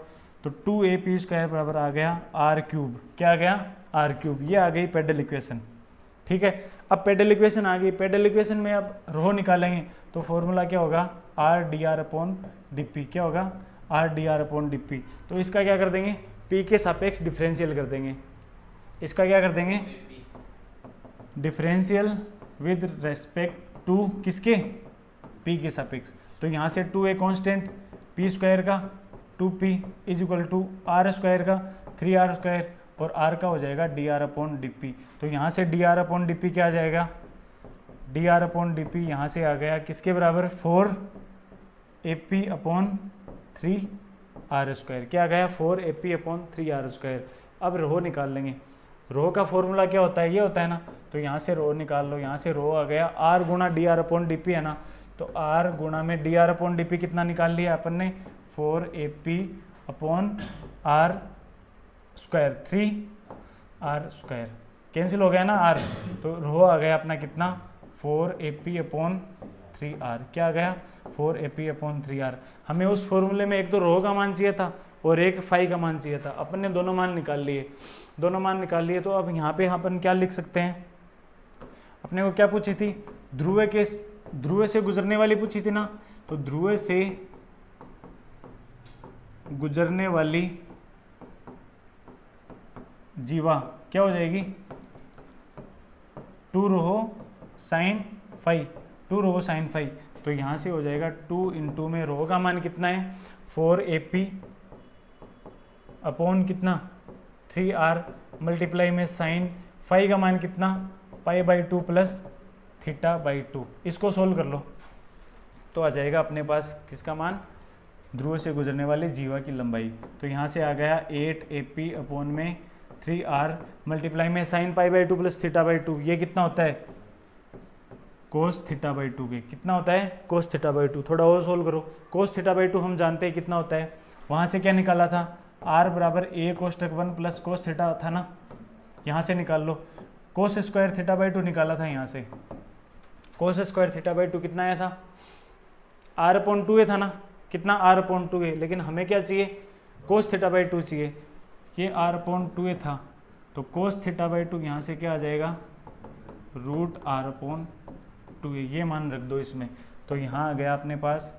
तो 2a पी स्क्वायर बराबर आ गया आर क्यूब, क्या आ गया, आर क्यूब। ये आ गई पेडल इक्वेशन, ठीक है। अब पेडल इक्वेशन आ गई, पेडल इक्वेशन में अब रो निकालेंगे तो फॉर्मूला क्या होगा, R D r upon d p, क्या होगा, R D r upon d p. तो इसका क्या कर देंगे, पी के सापेक्ष डिफरेंशियल कर देंगे, इसका क्या कर देंगे, डिफरेंशियल विद रेस्पेक्ट टू किसके, पी के सापेक्ष। तो यहाँ से 2a कांस्टेंट, पी स्क्वायर का 2p is equal to r square का 3r स्क्वायर, और r का हो जाएगा d r upon d p. तो यहाँ से D r upon d p क्या आ जाएगा, d r upon d p यहाँ से आ गया किसके बराबर, 4ap अपॉन 3r स्क्वायर, क्या आ गया, 4ap अपॉन 3r स्क्वायर। अब रो निकाल लेंगे, रो का फॉर्मूला क्या होता है, ये होता है ना, तो यहाँ से रो निकाल लो, यहाँ से रो आ गया r गुणा D r upon d P है ना, तो r गुणा में D r upon d P कितना निकाल लिया अपन ने, 4ap upon r square 3r square, cancel हो गया ना r, तो रो आ गया अपना कितना, 4ap अपॉन 3r, क्या आ गया, 4ap अपॉन 3r। हमें उस फॉर्मूले में एक तो रो का मान चाहिए था और एक फाई का मान चाहिए था, अपन ने दोनों मान निकाल लिए, दोनों मान निकाल लिए। तो अब यहाँ पे अपन क्या लिख सकते हैं, अपने को क्या पूछी थी, ध्रुव से गुजरने वाली पूछी थी ना, तो ध्रुव से गुजरने वाली जीवा क्या हो जाएगी, 2 rho sine phi, 2 rho sine phi. तो यहाँ से हो जाएगा 2 इंटू में रो का मान कितना है, 4ap अपॉन कितना 3r मल्टीप्लाई में साइन फाई का मान कितना, pi by 2 plus theta by 2। इसको सोल्व कर लो तो आ जाएगा अपने पास किसका मान, ध्रुव से गुजरने वाले जीवा की लंबाई। तो यहाँ से आ गया 8ap अपॉन में 3r मल्टीप्लाई में sine pi by 2 plus theta by 2, ये कितना होता है, कोस थीटा बाई 2 के, कितना होता है, कोस थीटा बाई 2। थोड़ा और सोल्व करो, कोस थीटा बाई 2 हम जानते हैं कितना होता है, वहाँ से क्या निकाला था, r बराबर a कोष्टक 1 प्लस कोस थीटा था ना, यहाँ से निकाल लो, कोस स्क्वायर थीटा बाई 2 निकाला था, यहाँ से कोस स्क्वायर थीटा बाई 2 कितना आया था, r अपॉन 2a था ना, कितना r अपॉन 2a, लेकिन हमें क्या चाहिए, कोस थीटा बाई 2 चाहिए, ये r अपॉन 2a था, तो कोस थीटा बाई 2 यहाँ से क्या आ जाएगा, रूट r अपॉन 2a, ये मान रख दो इसमें। तो यहाँ आ गया अपने पास